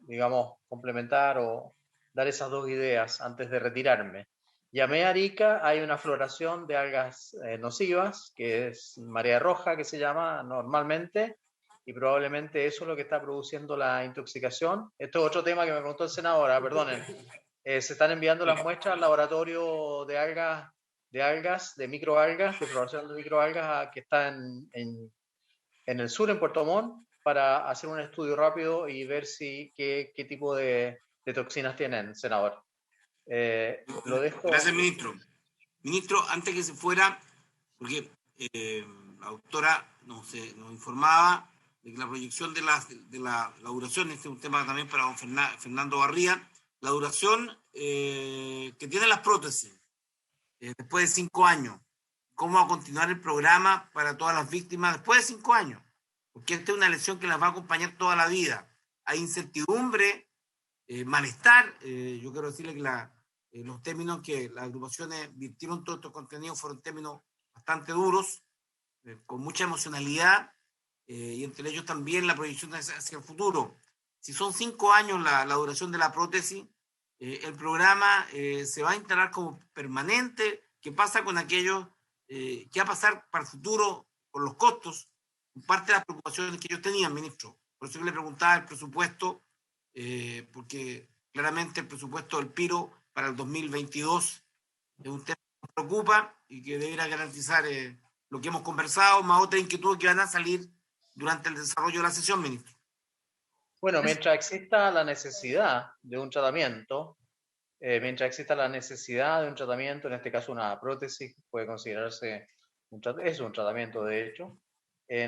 digamos, complementar o dar esas 2 ideas antes de retirarme. Llamé a Arica, hay una floración de algas nocivas, que es marea roja, que se llama normalmente, y probablemente eso es lo que está produciendo la intoxicación. Esto es otro tema que me preguntó el senador, perdonen. Se están enviando las muestras al laboratorio de algas, de microalgas, de floración de microalgas, que está en el sur, en Puerto Montt, para hacer un estudio rápido y ver qué tipo de toxinas tienen, senador. Lo dejo. Gracias, ministro. Ministro, antes que se fuera, porque la doctora nos informaba de que la proyección de la duración, este es un tema también para don Fernando Barría, la duración que tienen las prótesis, después de 5 años. ¿Cómo va a continuar el programa para todas las víctimas después de 5 años? Porque esta es una lesión que las va a acompañar toda la vida. Hay incertidumbre, malestar. Yo quiero decirle que los términos que las agrupaciones virtieron todos estos contenidos fueron términos bastante duros, con mucha emocionalidad, y entre ellos también la proyección hacia el futuro. Si son 5 años la duración de la prótesis, el programa se va a instalar como permanente. ¿Qué pasa con aquellos? ¿Qué va a pasar para el futuro con los costos? Parte de las preocupaciones que ellos tenían, ministro. Por eso yo le preguntaba el presupuesto, porque claramente el presupuesto del PIRO para el 2022 es un tema que nos preocupa y que deberá garantizar lo que hemos conversado, más otras inquietudes que van a salir durante el desarrollo de la sesión, ministro. Bueno, mientras exista la necesidad de un tratamiento, en este caso una prótesis, puede considerarse es un tratamiento de hecho,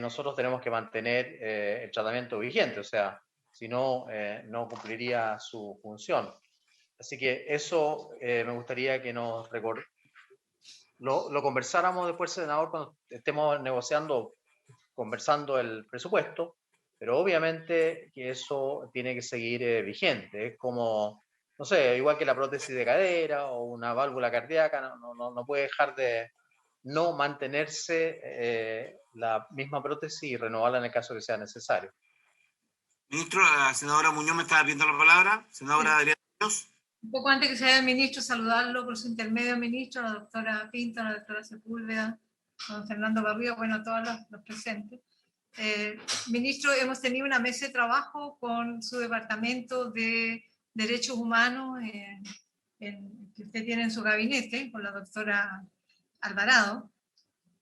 nosotros tenemos que mantener el tratamiento vigente, o sea, si no, no cumpliría su función. Así que eso me gustaría que nos lo conversáramos después, senador, cuando estemos conversando el presupuesto, pero obviamente que eso tiene que seguir vigente. Es como, no sé, igual que la prótesis de cadera o una válvula cardíaca, no puede dejar de no mantenerse la misma prótesis y renovarla en el caso que sea necesario. Ministro, la senadora Muñoz me estaba pidiendo la palabra. Senadora Adriana Muñoz. Un poco antes que se vaya el ministro, saludarlo por su intermedio, ministro, la doctora Pinto, la doctora Sepúlveda, don Fernando Barriga, bueno, todos los presentes. Ministro, hemos tenido una mesa de trabajo con su departamento de Derechos Humanos que usted tiene en su gabinete, con la doctora Alvarado,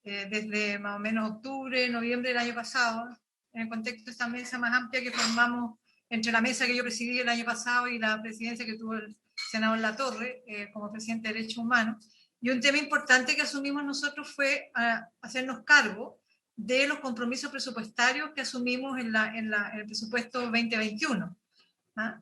desde más o menos octubre, noviembre del año pasado, en el contexto de esta mesa más amplia que formamos entre la mesa que yo presidí el año pasado y la presidencia que tuvo el senador Latorre como presidente de Derechos Humanos. Y un tema importante que asumimos nosotros fue hacernos cargo de los compromisos presupuestarios que asumimos en el presupuesto 2021.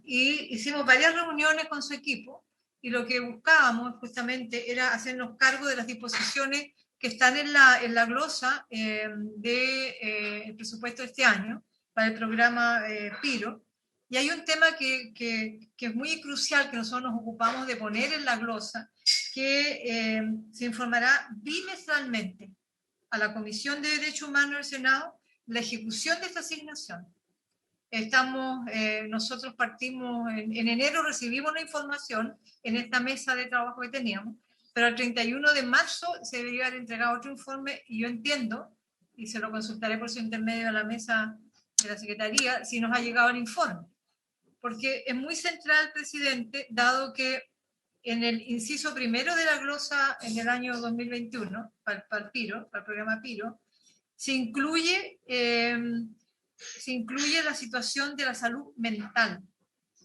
Y hicimos varias reuniones con su equipo y lo que buscábamos justamente era hacernos cargo de las disposiciones que están en la glosa del presupuesto de este año para el programa PIRO. Y hay un tema que es muy crucial que nosotros nos ocupamos de poner en la glosa, que se informará bimestralmente a la Comisión de Derechos Humanos del Senado la ejecución de esta asignación. Nosotros partimos en enero, recibimos la información en esta mesa de trabajo que teníamos, pero el 31 de marzo se debería haber entregado otro informe y yo entiendo, y se lo consultaré por su intermedio a la mesa de la Secretaría, si nos ha llegado el informe. Porque es muy central, presidente, dado que en el inciso primero de la glosa en el año 2021, para el PIRO, para el programa PIRO, se incluye la situación de la salud mental,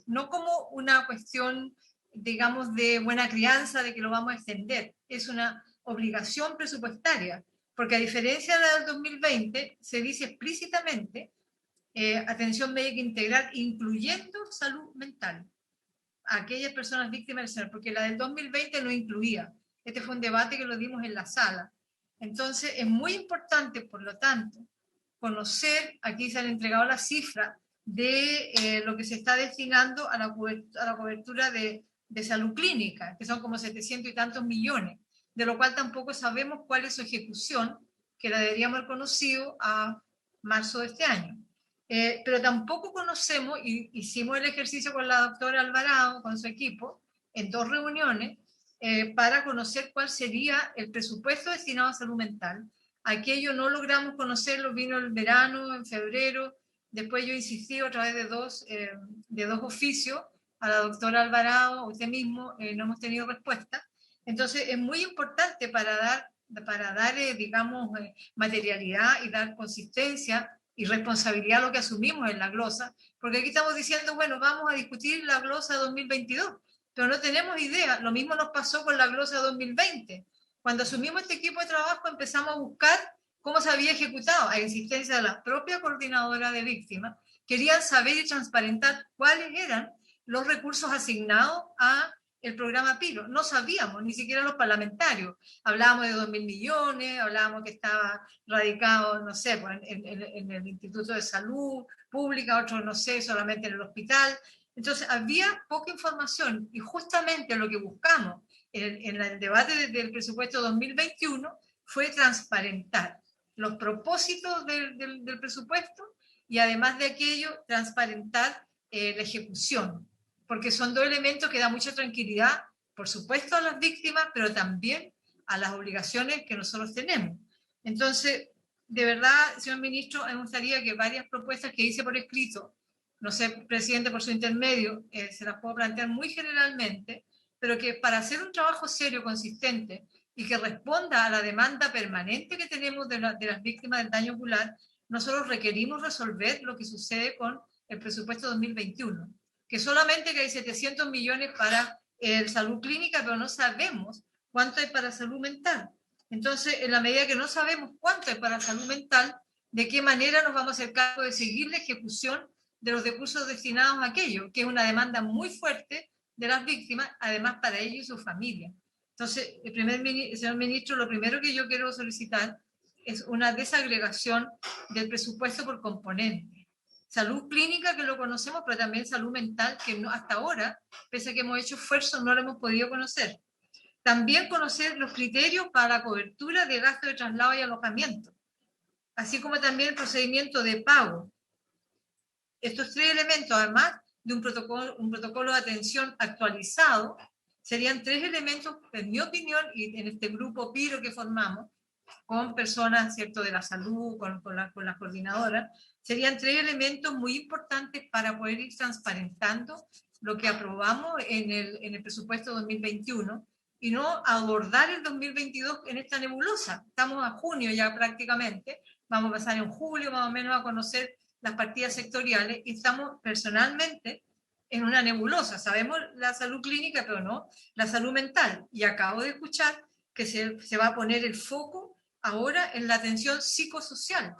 no como una cuestión, digamos, de buena crianza, de que lo vamos a extender, es una obligación presupuestaria, porque a diferencia de la del 2020, se dice explícitamente atención médica integral, incluyendo salud mental, a aquellas personas víctimas del SER, porque la del 2020 no incluía. Este fue un debate que lo dimos en la sala. Entonces, es muy importante, por lo tanto, conocer, aquí se han entregado las cifras de lo que se está destinando a la cobertura de salud clínica, que son como 700 y tantos millones, de lo cual tampoco sabemos cuál es su ejecución, que la deberíamos haber conocido a marzo de este año. Pero tampoco conocemos, y hicimos el ejercicio con la doctora Alvarado, con su equipo, en 2 reuniones, para conocer cuál sería el presupuesto destinado a salud mental. Aquello no logramos conocerlo, vino el verano, en febrero, después yo insistí a través de dos oficios, a la doctora Alvarado, usted mismo, no hemos tenido respuesta. Entonces es muy importante para dar digamos, materialidad y dar consistencia y responsabilidad a lo que asumimos en la glosa, porque aquí estamos diciendo, bueno, vamos a discutir la glosa 2022, pero no tenemos idea. Lo mismo nos pasó con la glosa 2020. Cuando asumimos este equipo de trabajo empezamos a buscar cómo se había ejecutado, a insistencia de la propia coordinadora de víctimas. Querían saber y transparentar cuáles eran los recursos asignados a el programa Pilo. No sabíamos, ni siquiera los parlamentarios. Hablábamos de 2.000 millones, hablábamos que estaba radicado, no sé, pues, en el Instituto de Salud Pública, otros, no sé, solamente en el hospital. Entonces, había poca información y justamente lo que buscamos en el debate del presupuesto 2021 fue transparentar los propósitos del presupuesto y además de aquello, transparentar la ejecución, porque son dos elementos que dan mucha tranquilidad, por supuesto, a las víctimas, pero también a las obligaciones que nosotros tenemos. Entonces, de verdad, señor ministro, me gustaría que varias propuestas que hice por escrito, no sé, presidente, por su intermedio, se las puedo plantear muy generalmente, pero que para hacer un trabajo serio, consistente, y que responda a la demanda permanente que tenemos de las víctimas del daño ocular, nosotros requerimos resolver lo que sucede con el presupuesto 2021, que solamente que hay 700 millones para salud clínica, pero no sabemos cuánto hay para salud mental. Entonces, en la medida que no sabemos cuánto hay para salud mental, de qué manera nos vamos a hacer cargo de seguir la ejecución de los recursos destinados a aquello, que es una demanda muy fuerte de las víctimas, además para ellos y su familia. Entonces, señor ministro, lo primero que yo quiero solicitar es una desagregación del presupuesto por componente. Salud clínica, que lo conocemos, pero también salud mental, que no, hasta ahora, pese a que hemos hecho esfuerzos, no lo hemos podido conocer. También conocer los criterios para la cobertura de gastos de traslado y alojamiento, así como también el procedimiento de pago. Estos tres elementos, además de un protocolo de atención actualizado, serían tres elementos, en mi opinión, y en este grupo PIRO que formamos, con personas, ¿cierto?, de la salud, con las coordinadoras, serían tres elementos muy importantes para poder ir transparentando lo que aprobamos en el presupuesto 2021 y no abordar el 2022 en esta nebulosa. Estamos a junio ya prácticamente, vamos a pasar en julio más o menos a conocer las partidas sectoriales y estamos personalmente en una nebulosa. Sabemos la salud clínica, pero no la salud mental. Y acabo de escuchar que se va a poner el foco ahora en la atención psicosocial.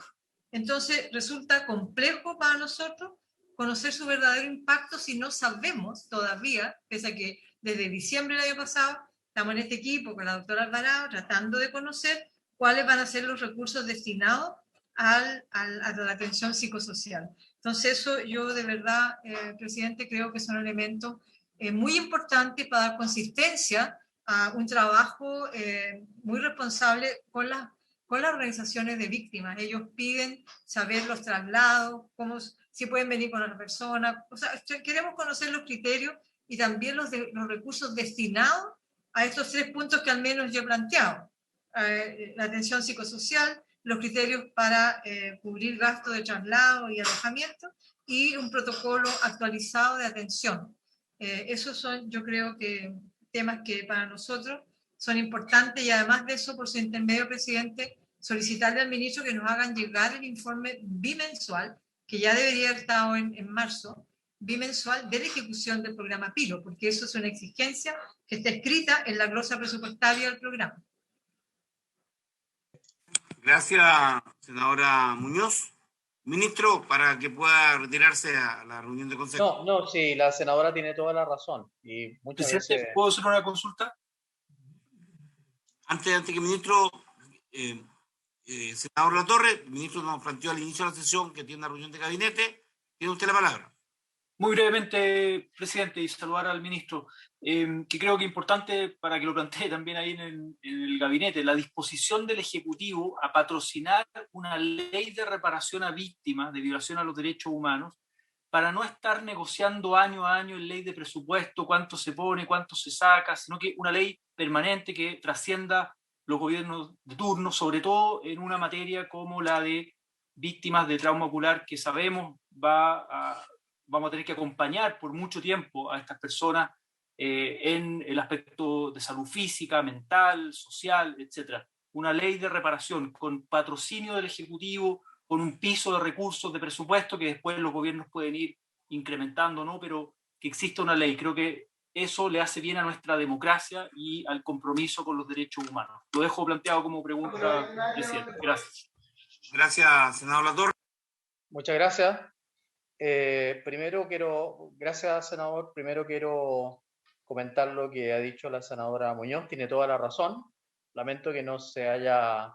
Entonces resulta complejo para nosotros conocer su verdadero impacto si no sabemos todavía, pese a que desde diciembre del año pasado estamos en este equipo con la doctora Alvarado tratando de conocer cuáles van a ser los recursos destinados a la atención psicosocial. Entonces eso yo de verdad, presidente, creo que son elementos muy importantes para dar consistencia a un trabajo muy responsable con las organizaciones de víctimas. Ellos piden saber los traslados, si pueden venir con las personas. O sea, queremos conocer los criterios y también los recursos destinados a estos tres puntos que al menos yo he planteado. La atención psicosocial, los criterios para cubrir gastos de traslado y alojamiento y un protocolo actualizado de atención. Esos son, yo creo que, temas que para nosotros son importantes y además de eso, por su intermedio, presidente, solicitarle al ministro que nos hagan llegar el informe bimensual, que ya debería haber estado en marzo, bimensual de la ejecución del programa PILO, porque eso es una exigencia que está escrita en la glosa presupuestaria del programa. Gracias, senadora Muñoz. Ministro, para que pueda retirarse a la reunión de consejo. No, sí, la senadora tiene toda la razón. Y muchas veces... ¿Puedo hacer una consulta? Antes que ministro, senador Latorre, el ministro nos planteó al inicio de la sesión que tiene una reunión de gabinete. Tiene usted la palabra. Muy brevemente, presidente, y saludar al ministro, que creo que es importante para que lo plantee también ahí en el gabinete, la disposición del Ejecutivo a patrocinar una ley de reparación a víctimas de violación a los derechos humanos para no estar negociando año a año en ley de presupuesto, cuánto se pone, cuánto se saca, sino que una ley permanente que trascienda los gobiernos de turno, sobre todo en una materia como la de víctimas de trauma ocular, que sabemos vamos a tener que acompañar por mucho tiempo a estas personas en el aspecto de salud física, mental, social, etc. Una ley de reparación con patrocinio del Ejecutivo, con un piso de recursos de presupuesto que después los gobiernos pueden ir incrementando, ¿no? Pero que exista una ley. Creo que eso le hace bien a nuestra democracia y al compromiso con los derechos humanos. Lo dejo planteado como pregunta, presidente. Gracias. Gracias, senador Latorre. Muchas gracias. Gracias, senador. Primero quiero comentar lo que ha dicho la senadora Muñoz, tiene toda la razón. Lamento que no se haya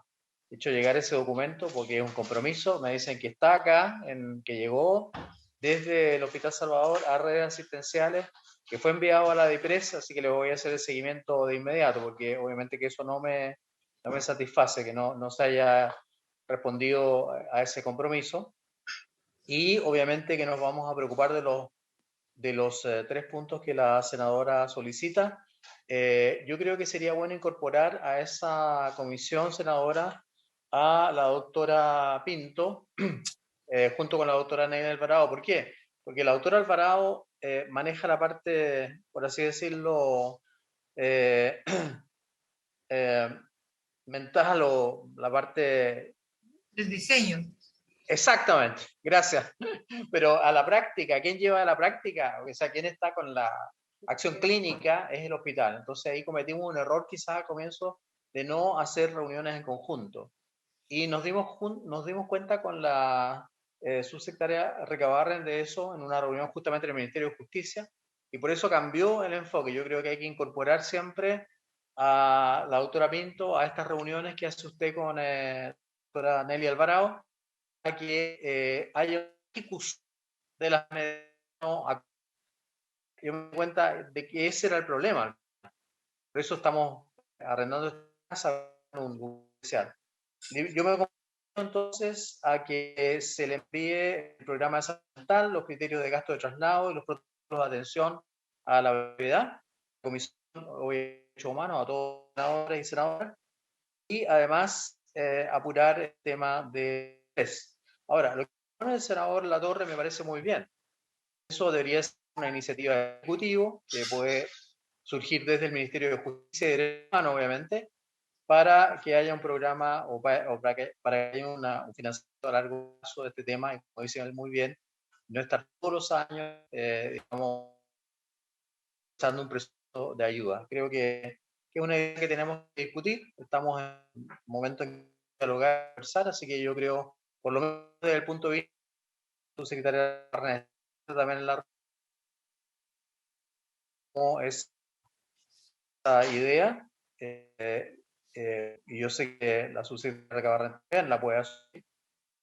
hecho llegar ese documento porque es un compromiso. Me dicen que está acá, que llegó desde el Hospital Salvador a redes asistenciales, que fue enviado a la DIPRES, así que le voy a hacer el seguimiento de inmediato, porque obviamente que eso no me satisface, que no se haya respondido a ese compromiso. Y obviamente que nos vamos a preocupar de los 3 puntos que la senadora solicita. Yo creo que sería bueno incorporar a esa comisión, senadora, a la doctora Pinto, junto con la doctora Neida Alvarado. ¿Por qué? Porque la doctora Alvarado maneja la parte, por así decirlo, mental o la parte... del diseño. Exactamente, gracias. Pero a la práctica, ¿quién lleva a la práctica? O sea, ¿quién está con la acción clínica? Es el hospital. Entonces ahí cometimos un error quizás al comienzo de no hacer reuniones en conjunto. Y nos dimos cuenta con la subsecretaria Recabarren de eso en una reunión justamente en el Ministerio de Justicia, y por eso cambió el enfoque. Yo creo que hay que incorporar siempre a la doctora Pinto a estas reuniones que hace usted con la doctora Nelly Alvarado, para que haya una ejecución de las medidas. Yo me di cuenta de que ese era el problema. Por eso estamos arrendando esta casa en un especial. Yo me comprometo entonces a que se le envíe el programa de salud mental, los criterios de gasto de traslado y los protocolos de atención a la brevedad, la Comisión de Derechos Humanos, a todos los senadores y senadoras, y además apurar el tema de estrés. Ahora, lo que pone el senador Latorre me parece muy bien. Eso debería ser una iniciativa ejecutiva que puede surgir desde el Ministerio de Justicia y Derechos Humanos, obviamente, para que haya un programa o para que haya un financiamiento a largo plazo de este tema, y como dicen muy bien, no estar todos los años, digamos, usando un presupuesto de ayuda. Creo que es una idea que tenemos que discutir. Estamos en un momento en que dialogar, conversar, así que yo creo, por lo menos desde el punto de vista de su secretaria también en la cómo es esa idea. Y yo sé que la subsecretaria Cabarren también la puede hacer,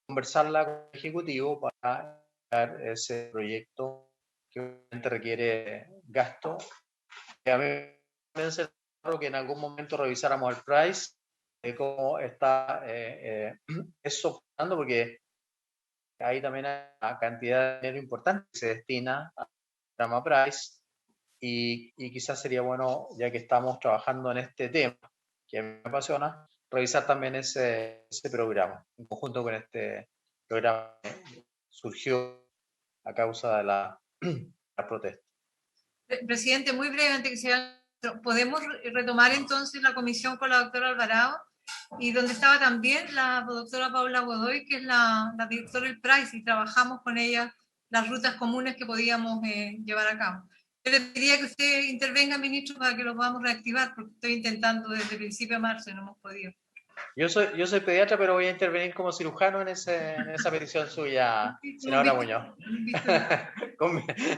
conversarla con el Ejecutivo para dar ese proyecto que obviamente requiere gasto. A mí me parece raro que en algún momento revisáramos el price, de cómo está eso funcionando, porque ahí también hay una cantidad de dinero importante que se destina al programa Price, y quizás sería bueno, ya que estamos trabajando en este tema, que me apasiona, revisar también ese programa, en conjunto con este programa que surgió a causa de la protesta. Presidente, muy brevemente, ¿podemos retomar entonces la comisión con la doctora Alvarado? Y donde estaba también la doctora Paula Godoy, que es la directora del PRICE, y trabajamos con ella las rutas comunes que podíamos llevar a cabo. Yo le pediría que usted intervenga, ministro, para que lo podamos reactivar, porque estoy intentando desde el principio de marzo y no hemos podido. Yo soy pediatra, pero voy a intervenir como cirujano en esa petición suya, senadora Muñoz.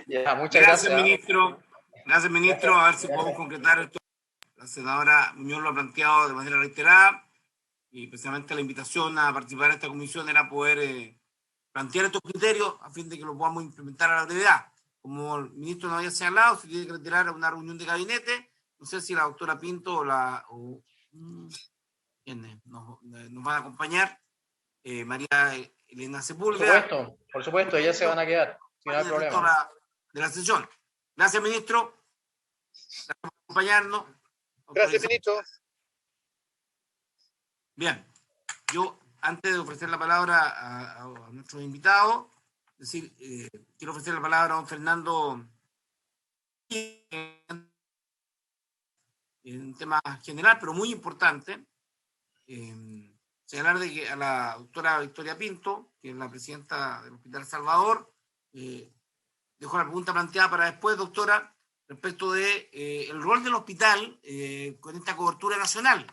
Ya, muchas gracias. Ministro. Gracias, ministro. A ver si podemos concretar esto. La senadora Muñoz lo ha planteado de manera reiterada, y precisamente la invitación a participar en esta comisión era poder plantear estos criterios a fin de que los podamos implementar a la brevedad. Como el ministro nos había señalado, se tiene que retirar a una reunión de gabinete. No sé si la doctora Pinto o quienes nos van a acompañar, María Elena Sepúlveda. Por supuesto, ellas se van a quedar, si no hay problema. De la sesión. Gracias, ministro. Gracias por acompañarnos. Gracias, ministro. Bien, yo antes de ofrecer la palabra a nuestros invitados, quiero ofrecer la palabra a don Fernando en un tema general, pero muy importante. Señalar de que a la doctora Victoria Pinto, que es la presidenta del Hospital Salvador, dejo la pregunta planteada para después, doctora, respecto de el rol del hospital con esta cobertura nacional,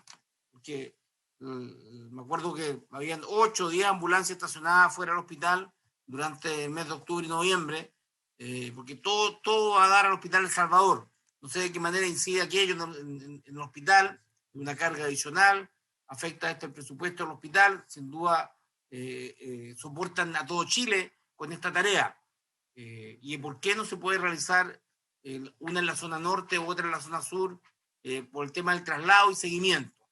porque me acuerdo que habían 8 o 10 ambulancias estacionadas fuera del hospital durante el mes de octubre y noviembre, porque todo va a dar al Hospital El Salvador. No sé de qué manera incide aquello en el hospital, una carga adicional, afecta el presupuesto del hospital, sin duda soportan a todo Chile con esta tarea. ¿Y por qué no se puede realizar una en la zona norte, otra en la zona sur, por el tema del traslado y seguimiento?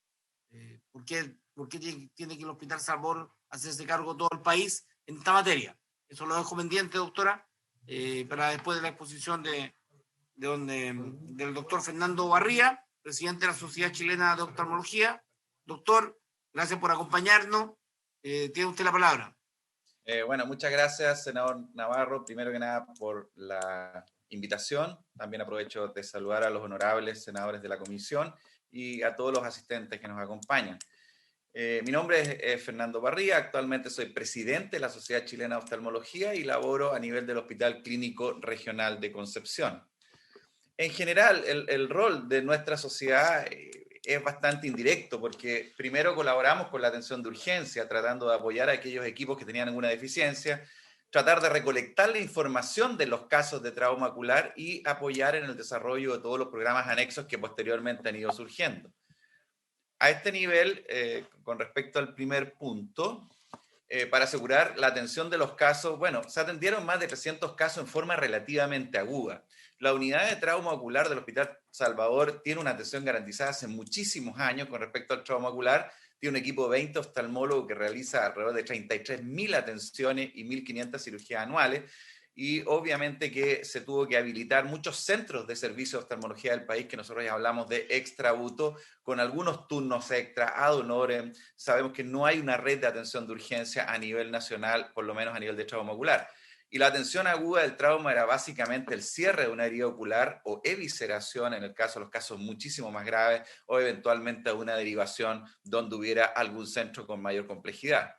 ¿Por qué tiene que el Hospital Salvador hacerse cargo de todo el país en esta materia? Eso lo dejo pendiente, doctora, para después de la exposición del doctor Fernando Barría, presidente de la Sociedad Chilena de Oftalmología. Doctor, gracias por acompañarnos. Tiene usted la palabra. Bueno, muchas gracias, senador Navarro, primero que nada por la invitación. También aprovecho de saludar a los honorables senadores de la comisión y a todos los asistentes que nos acompañan. Mi nombre es Fernando Barría, actualmente soy presidente de la Sociedad Chilena de Oftalmología y laboro a nivel del Hospital Clínico Regional de Concepción. En general, el rol de nuestra sociedad es bastante indirecto porque primero colaboramos con la atención de urgencia, tratando de apoyar a aquellos equipos que tenían alguna deficiencia, tratar de recolectar la información de los casos de trauma ocular y apoyar en el desarrollo de todos los programas anexos que posteriormente han ido surgiendo. A este nivel, con respecto al primer punto, para asegurar la atención de los casos, bueno, se atendieron más de 300 casos en forma relativamente aguda. La unidad de trauma ocular del Hospital Salvador tiene una atención garantizada hace muchísimos años con respecto al trauma ocular. Tiene un equipo de 20 oftalmólogos que realiza alrededor de 33.000 atenciones y 1.500 cirugías anuales. Y obviamente que se tuvo que habilitar muchos centros de servicio de oftalmología del país, que nosotros ya hablamos de extrabuto, con algunos turnos extra, ad honorem. Sabemos que no hay una red de atención de urgencia a nivel nacional, por lo menos a nivel de trauma ocular. Y la atención aguda del trauma era básicamente el cierre de una herida ocular o evisceración, en el caso de los casos muchísimo más graves, o eventualmente una derivación donde hubiera algún centro con mayor complejidad.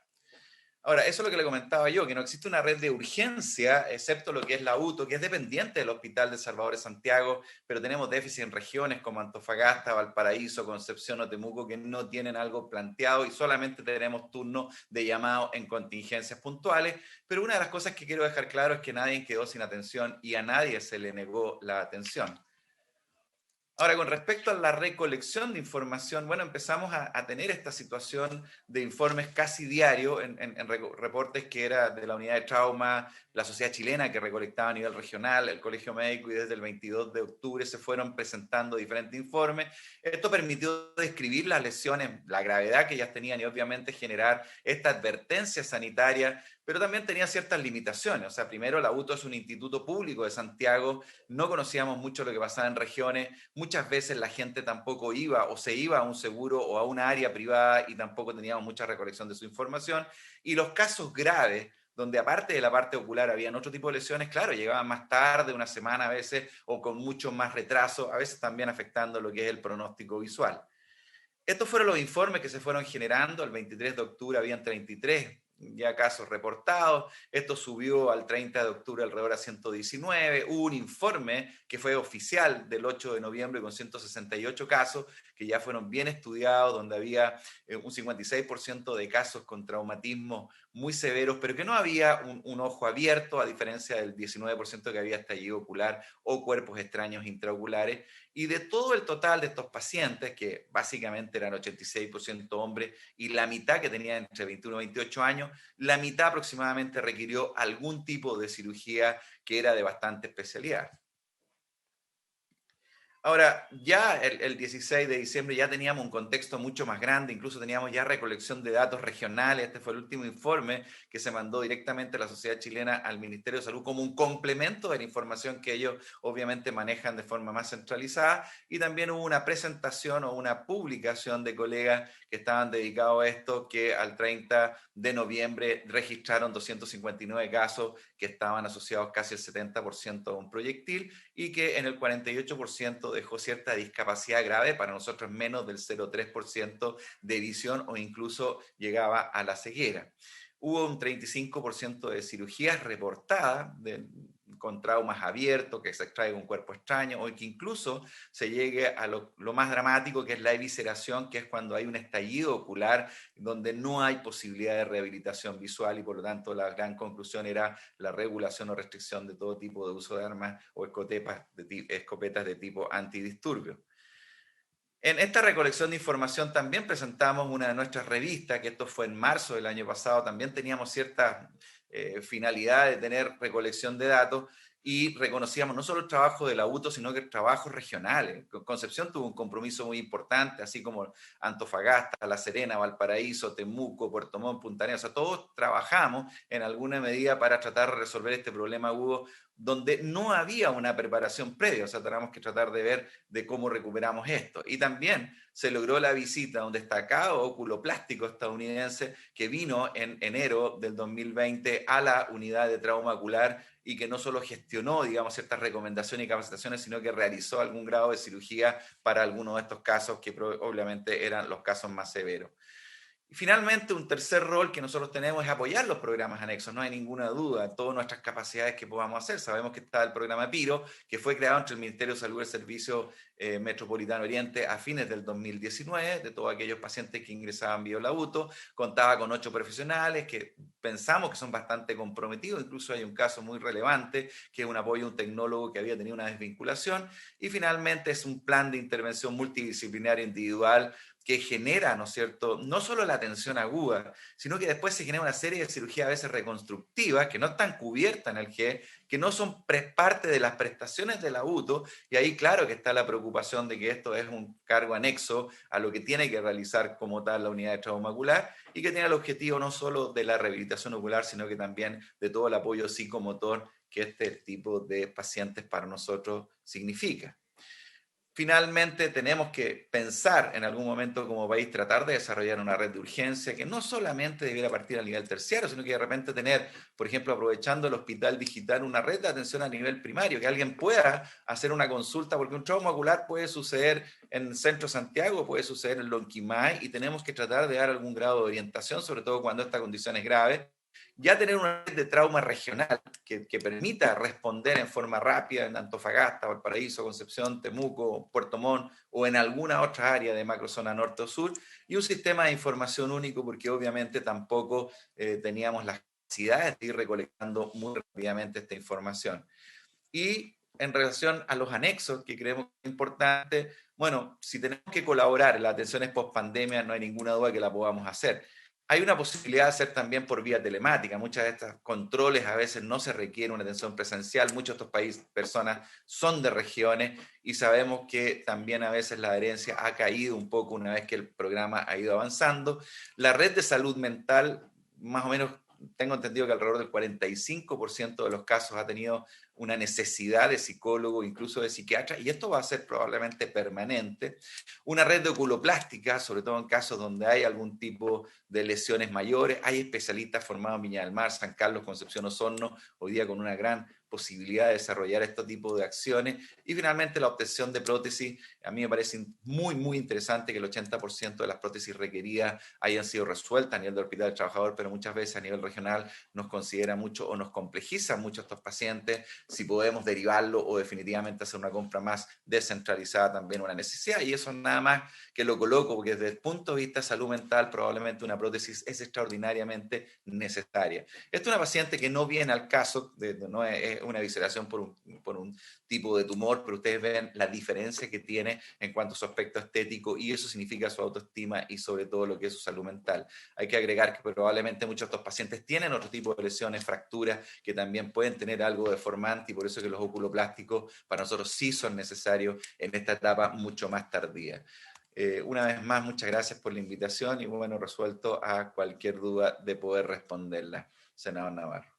Ahora, eso es lo que le comentaba yo, que no existe una red de urgencia, excepto lo que es la UTO, que es dependiente del Hospital de Salvador de Santiago, pero tenemos déficit en regiones como Antofagasta, Valparaíso, Concepción o Temuco, que no tienen algo planteado y solamente tenemos turnos de llamado en contingencias puntuales. Pero una de las cosas que quiero dejar claro es que nadie quedó sin atención y a nadie se le negó la atención. Ahora, con respecto a la recolección de información, bueno, empezamos a tener esta situación de informes casi diarios en reportes que era de la unidad de trauma, la sociedad chilena que recolectaba a nivel regional, el colegio médico, y desde el 22 de octubre se fueron presentando diferentes informes. Esto permitió describir las lesiones, la gravedad que ellas tenían y obviamente generar esta advertencia sanitaria, pero también tenía ciertas limitaciones. O sea, primero, la UTO es un instituto público de Santiago, no conocíamos mucho lo que pasaba en regiones, muchas veces la gente tampoco iba o se iba a un seguro o a una área privada y tampoco teníamos mucha recolección de su información. Y los casos graves, donde aparte de la parte ocular habían otro tipo de lesiones, claro, llegaban más tarde, una semana a veces, o con mucho más retraso, a veces también afectando lo que es el pronóstico visual. Estos fueron los informes que se fueron generando. El 23 de octubre habían 33 ya casos reportados. Esto subió al 30 de octubre alrededor a 119. Hubo un informe que fue oficial del 8 de noviembre con 168 casos que ya fueron bien estudiados, donde había un 56% de casos con traumatismo muy severos, pero que no había un ojo abierto, a diferencia del 19% que había estallido ocular o cuerpos extraños intraoculares. Y de todo el total de estos pacientes, que básicamente eran 86% hombres y la mitad que tenían entre 21 y 28 años, la mitad aproximadamente requirió algún tipo de cirugía que era de bastante especialidad. Ahora, ya el 16 de diciembre ya teníamos un contexto mucho más grande, incluso teníamos ya recolección de datos regionales. Este fue el último informe que se mandó directamente a la Sociedad Chilena al Ministerio de Salud como un complemento de la información que ellos obviamente manejan de forma más centralizada, y también hubo una presentación o una publicación de colegas que estaban dedicados a esto, que al 30 de noviembre registraron 259 casos que estaban asociados casi el 70% a un proyectil y que en el 48% dejó cierta discapacidad grave, para nosotros menos del 0,3% de visión o incluso llegaba a la ceguera. Hubo un 35% de cirugías reportadas de con traumas abiertos, que se extraiga un cuerpo extraño, o que incluso se llegue a lo más dramático, que es la evisceración, que es cuando hay un estallido ocular donde no hay posibilidad de rehabilitación visual, y por lo tanto la gran conclusión era la regulación o restricción de todo tipo de uso de armas o escopetas de tipo antidisturbio. En esta recolección de información también presentamos una de nuestras revistas, que esto fue en marzo del año pasado. También teníamos cierta finalidad de tener recolección de datos, y reconocíamos no solo el trabajo de la UTO, sino que trabajos regionales. Concepción tuvo un compromiso muy importante, así como Antofagasta, La Serena, Valparaíso, Temuco, Puerto Montt, Punta Arenas. O sea, todos trabajamos en alguna medida para tratar de resolver este problema agudo donde no había una preparación previa. O sea, tenemos que tratar de ver de cómo recuperamos esto. Y también se logró la visita de un destacado oculoplástico estadounidense que vino en enero del 2020 a la unidad de trauma ocular, y que no solo gestionó, digamos, ciertas recomendaciones y capacitaciones, sino que realizó algún grado de cirugía para algunos de estos casos, que obviamente eran los casos más severos. Y finalmente, un tercer rol que nosotros tenemos es apoyar los programas anexos. No hay ninguna duda en todas nuestras capacidades que podamos hacer. Sabemos que está el programa PIRO, que fue creado entre el Ministerio de Salud y el Servicio Metropolitano Oriente a fines del 2019, de todos aquellos pacientes que ingresaban vía la UTO. Contaba con 8 profesionales que pensamos que son bastante comprometidos. Incluso hay un caso muy relevante, que es un apoyo a un tecnólogo que había tenido una desvinculación. Y finalmente es un plan de intervención multidisciplinario individual que genera, ¿no es cierto?, no solo la atención aguda, sino que después se genera una serie de cirugías a veces reconstructivas que no están cubiertas en el GE, que no son parte de las prestaciones de la UTO, y ahí claro que está la preocupación de que esto es un cargo anexo a lo que tiene que realizar como tal la unidad de trauma ocular, y que tiene el objetivo no solo de la rehabilitación ocular, sino que también de todo el apoyo psicomotor que este tipo de pacientes para nosotros significa. Finalmente, tenemos que pensar en algún momento como país, tratar de desarrollar una red de urgencia que no solamente debiera partir a nivel terciario, sino que de repente tener, por ejemplo, aprovechando el hospital digital, una red de atención a nivel primario, que alguien pueda hacer una consulta, porque un trauma ocular puede suceder en el Centro Santiago, puede suceder en Lonquimay, y tenemos que tratar de dar algún grado de orientación, sobre todo cuando esta condición es grave. Ya tener una red de trauma regional que permita responder en forma rápida en Antofagasta, Valparaíso, Concepción, Temuco, Puerto Montt o en alguna otra área de macrozona norte o sur, y un sistema de información único, porque obviamente tampoco teníamos las capacidades de ir recolectando muy rápidamente esta información. Y en relación a los anexos, que creemos que es importante, bueno, si tenemos que colaborar en las atenciones post-pandemia, no hay ninguna duda que la podamos hacer. Hay una posibilidad de hacer también por vía telemática. Muchas de estas controles a veces no se requiere una atención presencial. Muchos de estos personas son de regiones, y sabemos que también a veces la adherencia ha caído un poco una vez que el programa ha ido avanzando. La red de salud mental, más o menos, tengo entendido que alrededor del 45% de los casos ha tenido una necesidad de psicólogo, incluso de psiquiatra, y esto va a ser probablemente permanente. Una red de oculoplástica, sobre todo en casos donde hay algún tipo de lesiones mayores. Hay especialistas formados en Viña del Mar, San Carlos, Concepción, Osorno, hoy día con una gran posibilidad de desarrollar este tipo de acciones. Y finalmente la obtención de prótesis. A mí me parece muy, muy interesante que el 80% de las prótesis requeridas hayan sido resueltas a nivel del Hospital del Trabajador, pero muchas veces a nivel regional nos considera mucho o nos complejiza mucho a estos pacientes. Si podemos derivarlo o definitivamente hacer una compra más descentralizada, también una necesidad. Y eso nada más que lo coloco, porque desde el punto de vista de salud mental, probablemente una prótesis es extraordinariamente necesaria. Esta es una paciente que no viene al caso, no es una evisceración por un tipo de tumor, pero ustedes ven la diferencia que tiene en cuanto a su aspecto estético, y eso significa su autoestima y sobre todo lo que es su salud mental. Hay que agregar que probablemente muchos de estos pacientes tienen otro tipo de lesiones, fracturas, que también pueden tener algo deformante, y por eso que los oculoplásticos para nosotros sí son necesarios en esta etapa mucho más tardía. Una vez más, muchas gracias por la invitación, y bueno, resuelto a cualquier duda de poder responderla. Senador Navarro.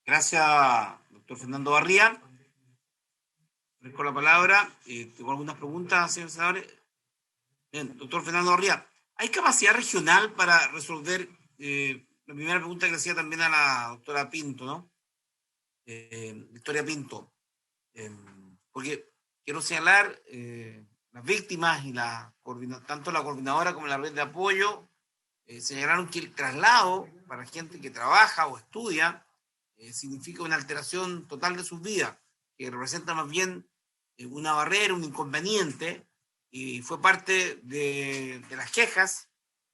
Gracias, doctor Fernando Barría. Con la palabra. Tengo algunas preguntas, señor senador. Bien, doctor Fernando Barría, ¿hay capacidad regional para resolver la primera pregunta que le hacía también a la doctora Pinto, ¿no? Victoria Pinto. Porque quiero señalar las víctimas y tanto la coordinadora como la red de apoyo señalaron que el traslado para gente que trabaja o estudia significa una alteración total de sus vidas, que representa más bien una barrera, un inconveniente, y fue parte de las quejas,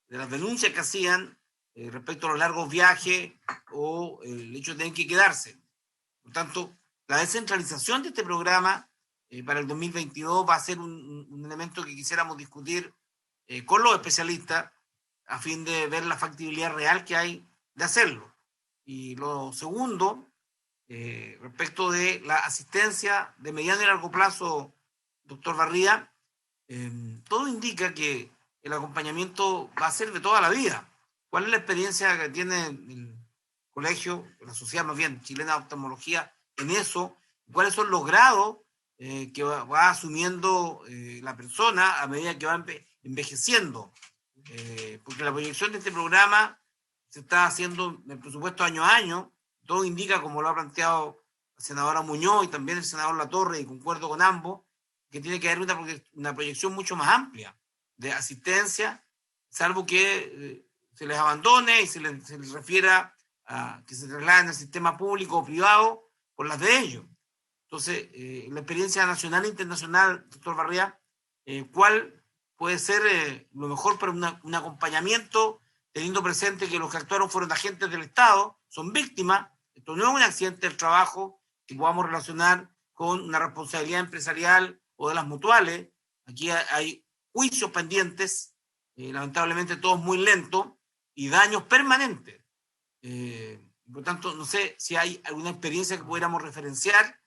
de las denuncias que hacían respecto a los largos viajes o el hecho de tener que quedarse. Por tanto, la descentralización de este programa para el 2022 va a ser un elemento que quisiéramos discutir con los especialistas a fin de ver la factibilidad real que hay de hacerlo. Y lo segundo, respecto de la asistencia de mediano y largo plazo, doctor Barría, todo indica que el acompañamiento va a ser de toda la vida. ¿Cuál es la experiencia que tiene el colegio, la sociedad más bien chilena de oftalmología en eso? ¿Cuáles son los grados que va asumiendo la persona a medida que va envejeciendo? Porque la proyección de este programa se está haciendo en el presupuesto año a año. Todo indica, como lo ha planteado la senadora Muñoz y también el senador Latorre, y concuerdo con ambos, que tiene que haber una proyección mucho más amplia de asistencia, salvo que se les abandone y se les refiera a que se trasladen al sistema público o privado por las de ellos. Entonces, la experiencia nacional e internacional, doctor Barría, ¿cuál puede ser lo mejor para un acompañamiento, teniendo presente que los que actuaron fueron agentes del Estado, son víctimas? Esto no es un accidente del trabajo que podamos relacionar con una responsabilidad empresarial o de las mutuales. Aquí hay juicios pendientes, lamentablemente todos muy lentos, y daños permanentes. Por lo tanto, no sé si hay alguna experiencia que pudiéramos referenciar,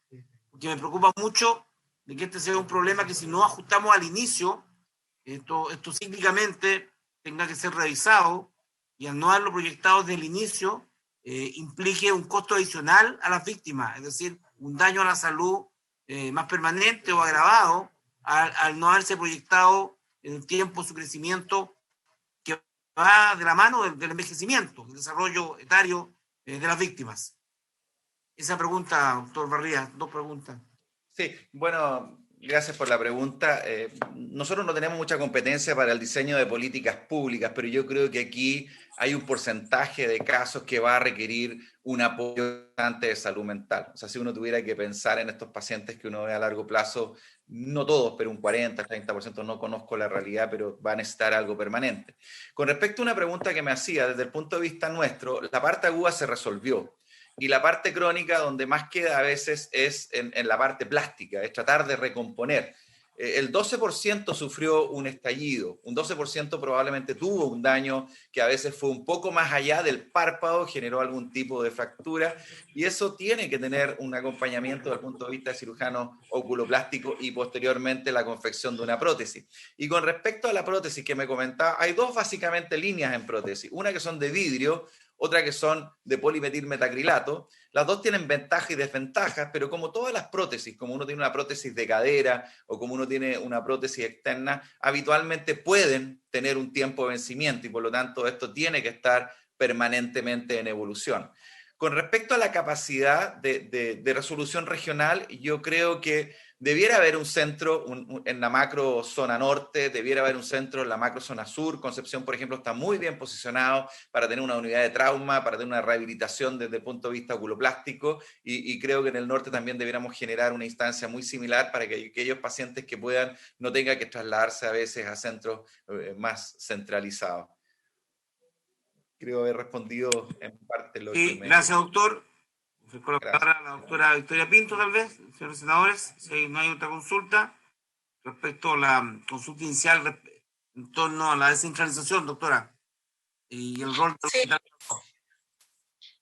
porque me preocupa mucho de que este sea un problema que si no ajustamos al inicio, esto cíclicamente tenga que ser revisado, y al no haberlo proyectado desde el inicio, implique un costo adicional a las víctimas, es decir, un daño a la salud más permanente o agravado al no haberse proyectado en el tiempo su crecimiento, que va de la mano del envejecimiento, el desarrollo etario de las víctimas. Esa pregunta, doctor Barría, dos preguntas. Sí, bueno, gracias por la pregunta. Nosotros no tenemos mucha competencia para el diseño de políticas públicas, pero yo creo que aquí hay un porcentaje de casos que va a requerir un apoyo de salud mental. O sea, si uno tuviera que pensar en estos pacientes que uno ve a largo plazo, no todos, pero un 40, 30%, no conozco la realidad, pero va a necesitar algo permanente. Con respecto a una pregunta que me hacía, desde el punto de vista nuestro, la parte aguda se resolvió. Y la parte crónica, donde más queda a veces, es en la parte plástica, es tratar de recomponer. El 12% sufrió un estallido, un 12% probablemente tuvo un daño que a veces fue un poco más allá del párpado, generó algún tipo de fractura, y eso tiene que tener un acompañamiento desde el punto de vista de cirujano oculoplástico y posteriormente la confección de una prótesis. Y con respecto a la prótesis que me comentaba, hay dos básicamente líneas en prótesis, una que son de vidrio, otra que son de polimetilmetacrilato. Las dos tienen ventajas y desventajas, pero como todas las prótesis, como uno tiene una prótesis de cadera o como uno tiene una prótesis externa, habitualmente pueden tener un tiempo de vencimiento y por lo tanto esto tiene que estar permanentemente en evolución. Con respecto a la capacidad de resolución regional, yo creo que debiera haber un centro en la macro zona norte, debiera haber un centro en la macro zona sur. Concepción, por ejemplo, está muy bien posicionado para tener una unidad de trauma, para tener una rehabilitación desde el punto de vista oculoplástico, y creo que en el norte también deberíamos generar una instancia muy similar para que aquellos pacientes que puedan no tengan que trasladarse a veces a centros más centralizados. Creo haber respondido en parte lo que me... Gracias, doctor. Con la palabra la doctora Victoria Pinto, tal vez, señores senadores, si no hay otra consulta. Respecto a la consulta inicial en torno a la descentralización, doctora, y el rol del hospital.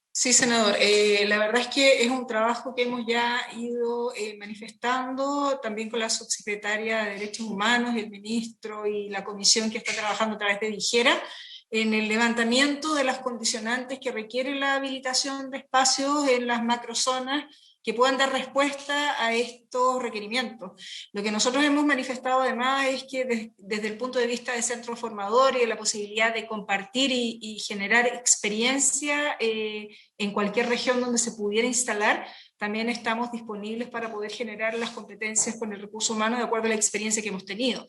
Sí, senador. La verdad es que es un trabajo que hemos ya ido manifestando también con la subsecretaria de Derechos Humanos, el ministro y la comisión que está trabajando a través de Dijera, en el levantamiento de las condicionantes que requiere la habilitación de espacios en las macrozonas que puedan dar respuesta a estos requerimientos. Lo que nosotros hemos manifestado además es que desde el punto de vista de centro formador y de la posibilidad de compartir y generar experiencia en cualquier región donde se pudiera instalar, también estamos disponibles para poder generar las competencias con el recurso humano de acuerdo a la experiencia que hemos tenido.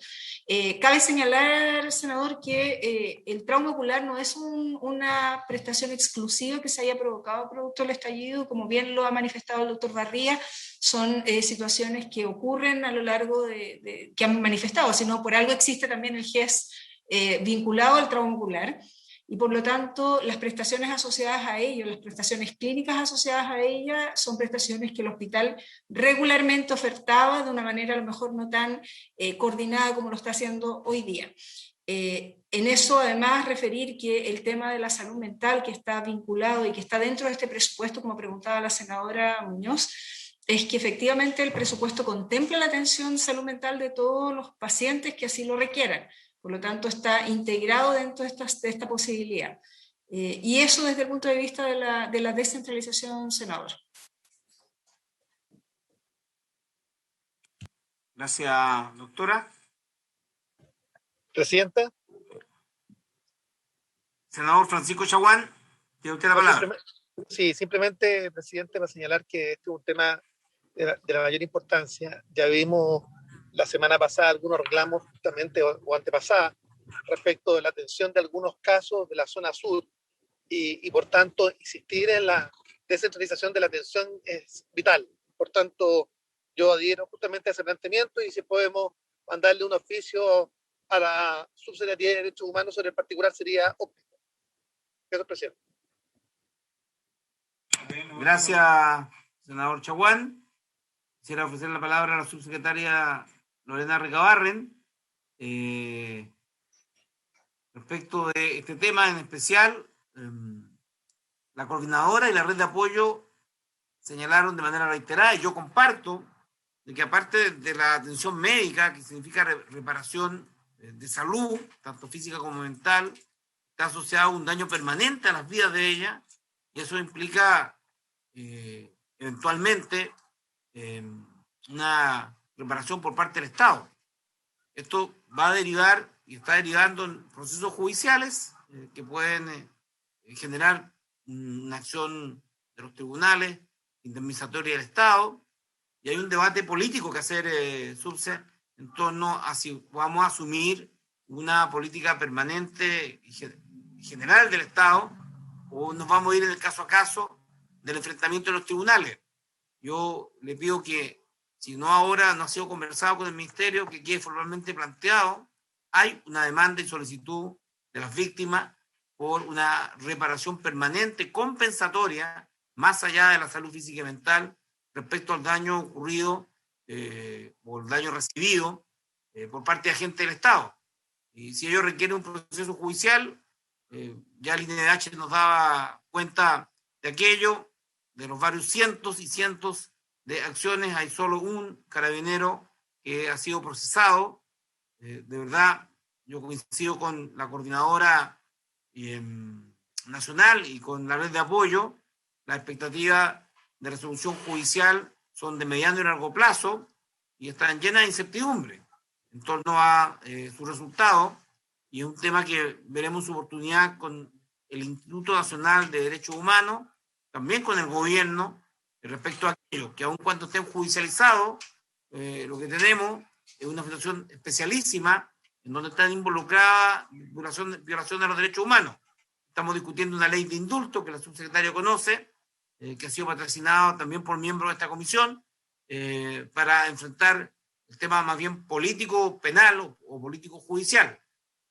Cabe señalar, senador, que el trauma ocular no es una prestación exclusiva que se haya provocado producto del estallido, como bien lo ha manifestado el doctor Barría, son situaciones que ocurren a lo largo que han manifestado, sino por algo existe también el GES vinculado al trauma ocular. Y por lo tanto, las prestaciones asociadas a ello, las prestaciones clínicas asociadas a ella, son prestaciones que el hospital regularmente ofertaba de una manera a lo mejor no tan coordinada como lo está haciendo hoy día. En eso, además, referir que el tema de la salud mental que está vinculado y que está dentro de este presupuesto, como preguntaba la senadora Muñoz, es que efectivamente el presupuesto contempla la atención de salud mental de todos los pacientes que así lo requieran. Por lo tanto, está integrado dentro de esta posibilidad. Y eso desde el punto de vista de la descentralización, senador. Gracias, doctora. Presidenta. Senador Francisco Chaguán, tiene usted la palabra. Sí, simplemente, presidente, para señalar que este es un tema de la mayor importancia. Ya vimos la semana pasada algunos reclamos, justamente, o antepasada, respecto de la atención de algunos casos de la zona sur y por tanto, insistir en la descentralización de la atención es vital. Por tanto, yo adhiero justamente a ese planteamiento y si podemos mandarle un oficio a la Subsecretaría de Derechos Humanos sobre el particular sería óptimo. Gracias, presidente. Gracias, senador Chaguán. Quisiera ofrecer la palabra a la subsecretaria Lorena Recabarren. Respecto de este tema en especial, la coordinadora y la red de apoyo señalaron de manera reiterada, y yo comparto, de que aparte de la atención médica, que significa reparación de salud, tanto física como mental, está asociado a un daño permanente a las vidas de ella, y eso implica eventualmente una reparación por parte del Estado. Esto va a derivar y está derivando en procesos judiciales que pueden generar una acción de los tribunales indemnizatoria del Estado, y hay un debate político que hacer, Subse, en torno a si vamos a asumir una política permanente y general del Estado o nos vamos a ir en el caso a caso del enfrentamiento de los tribunales. Yo le pido que, si no ahora no ha sido conversado con el Ministerio, que quede formalmente planteado. Hay una demanda y solicitud de las víctimas por una reparación permanente, compensatoria, más allá de la salud física y mental, respecto al daño ocurrido o el daño recibido por parte de agentes del Estado. Y si ello requiere un proceso judicial, ya el INDH nos daba cuenta de aquello, de los varios cientos y cientos de acciones, hay solo un carabinero que ha sido procesado. De verdad, yo coincido con la coordinadora nacional y con la red de apoyo. La expectativa de resolución judicial son de mediano y largo plazo y están llenas de incertidumbre en torno a su resultado, y es un tema que veremos su oportunidad con el Instituto Nacional de Derechos Humanos, también con el gobierno, respecto a aquello que aun cuando estén judicializados, lo que tenemos es una situación especialísima en donde están involucradas violación de los derechos humanos. Estamos discutiendo una ley de indulto que la subsecretaria conoce, que ha sido patrocinado también por miembros de esta comisión, para enfrentar el tema más bien político penal o político judicial.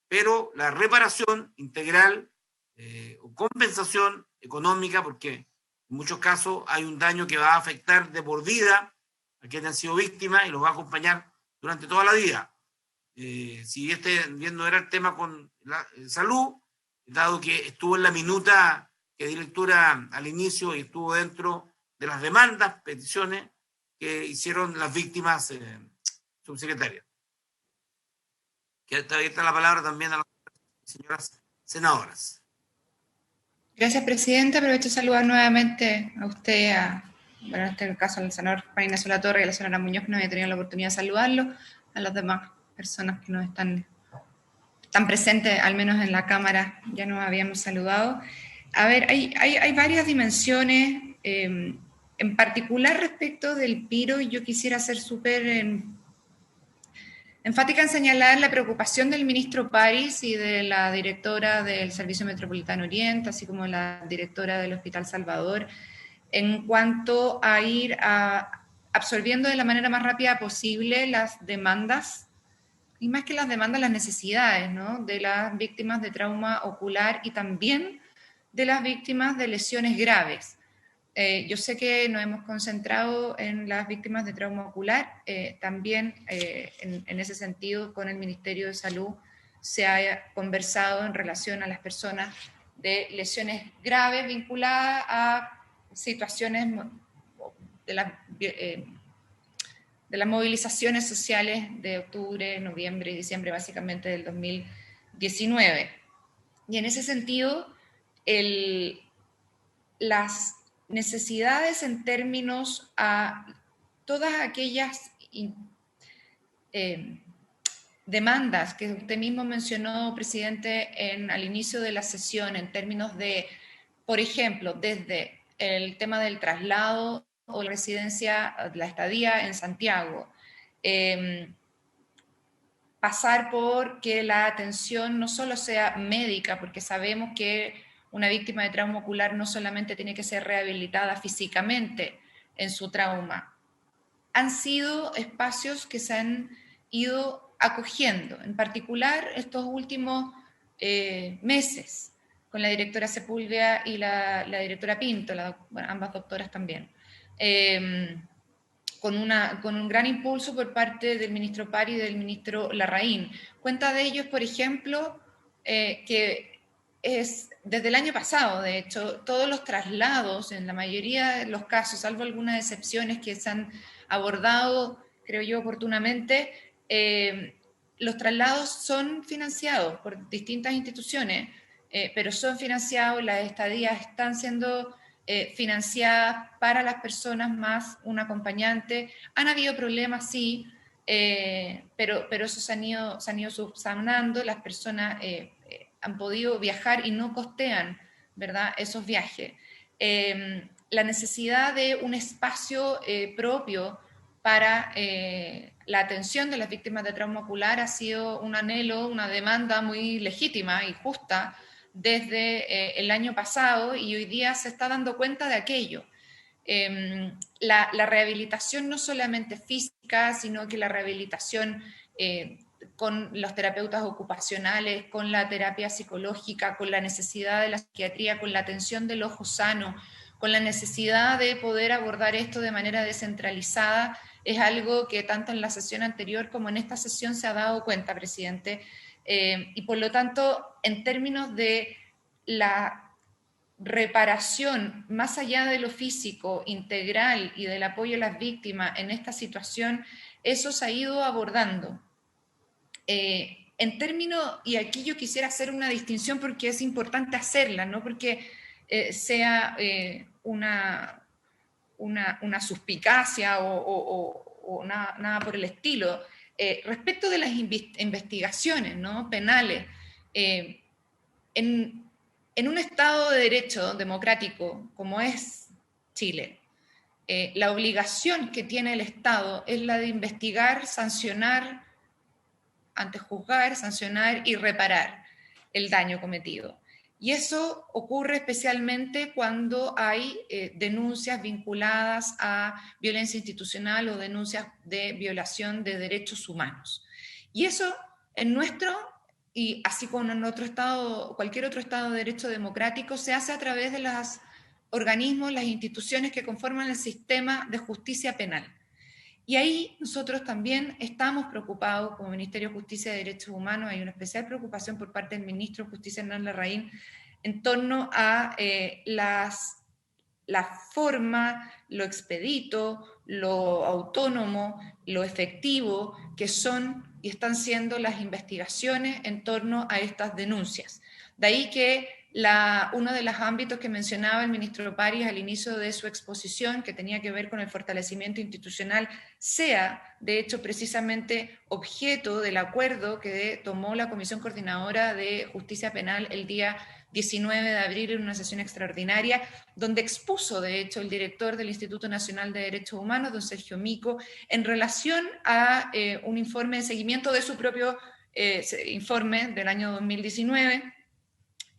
Pero la reparación integral o compensación económica, porque en muchos casos hay un daño que va a afectar de por vida a quienes han sido víctimas y los va a acompañar durante toda la vida. Si viendo era el tema con la salud, dado que estuvo en la minuta que di lectura al inicio y estuvo dentro de las demandas, peticiones que hicieron las víctimas, subsecretaria. Que está abierta la palabra también a las señoras senadoras. Gracias, presidenta. Aprovecho de saludar nuevamente a usted, en este caso al senador Juan Ignacio Latorre y a la señora Muñoz, que no había tenido la oportunidad de saludarlo, a las demás personas que nos están presentes, al menos en la Cámara, ya nos habíamos saludado. A ver, hay varias dimensiones En particular respecto del PIRO, yo quisiera ser súper enfática en señalar la preocupación del ministro París y de la directora del Servicio Metropolitano Oriente, así como la directora del Hospital Salvador, en cuanto a ir absorbiendo de la manera más rápida posible las demandas, y más que las demandas, las necesidades, ¿no?, de las víctimas de trauma ocular y también de las víctimas de lesiones graves. Yo sé que nos hemos concentrado en las víctimas de trauma ocular, también en ese sentido con el Ministerio de Salud se ha conversado en relación a las personas de lesiones graves vinculadas a situaciones de las movilizaciones sociales de octubre, noviembre y diciembre básicamente del 2019. Y en ese sentido, las necesidades en términos a todas aquellas demandas que usted mismo mencionó, presidente, al inicio de la sesión, en términos de, por ejemplo, desde el tema del traslado o la residencia, la estadía en Santiago, pasar por que la atención no solo sea médica, porque sabemos que una víctima de trauma ocular no solamente tiene que ser rehabilitada físicamente en su trauma. Han sido espacios que se han ido acogiendo, en particular estos últimos meses, con la directora Sepúlveda y la directora Pinto, ambas doctoras también, con un gran impulso por parte del ministro París y del ministro Larraín. Cuenta de ellos, por ejemplo, que es desde el año pasado, de hecho, todos los traslados, en la mayoría de los casos, salvo algunas excepciones que se han abordado, creo yo, oportunamente, los traslados son financiados por distintas instituciones, pero son financiados, las estadías están siendo financiadas para las personas más un acompañante. Han habido problemas, sí, pero esos se han ido subsanando, las personas han podido viajar y no costean, ¿verdad?, esos viajes. La necesidad de un espacio propio para la atención de las víctimas de trauma ocular ha sido un anhelo, una demanda muy legítima y justa desde el año pasado, y hoy día se está dando cuenta de aquello. La rehabilitación no solamente física, sino que la rehabilitación con los terapeutas ocupacionales, con la terapia psicológica, con la necesidad de la psiquiatría, con la atención del ojo sano, con la necesidad de poder abordar esto de manera descentralizada, es algo que tanto en la sesión anterior como en esta sesión se ha dado cuenta, presidente. Y por lo tanto, en términos de la reparación, más allá de lo físico, integral y del apoyo a las víctimas en esta situación, eso se ha ido abordando. En términos, y aquí yo quisiera hacer una distinción porque es importante hacerla, no porque sea una suspicacia o nada por el estilo. Respecto de las investigaciones, ¿no?, penales, en un Estado de Derecho democrático como es Chile, la obligación que tiene el Estado es la de investigar, sancionar, antes juzgar, sancionar y reparar el daño cometido. Y eso ocurre especialmente cuando hay denuncias vinculadas a violencia institucional o denuncias de violación de derechos humanos. Y eso en nuestro, y así como en otro estado, cualquier otro estado de derecho democrático, se hace a través de los organismos, las instituciones que conforman el sistema de justicia penal. Y ahí nosotros también estamos preocupados como Ministerio de Justicia y Derechos Humanos. Hay una especial preocupación por parte del ministro de Justicia, Hernán Larraín, en torno a la forma, lo expedito, lo autónomo, lo efectivo que son y están siendo las investigaciones en torno a estas denuncias. De ahí que uno de los ámbitos que mencionaba el ministro París al inicio de su exposición, que tenía que ver con el fortalecimiento institucional, sea, de hecho, precisamente objeto del acuerdo que tomó la Comisión Coordinadora de Justicia Penal el día 19 de abril en una sesión extraordinaria, donde expuso, de hecho, el director del Instituto Nacional de Derechos Humanos, don Sergio Mico, en relación a un informe de seguimiento de su propio informe del año 2019.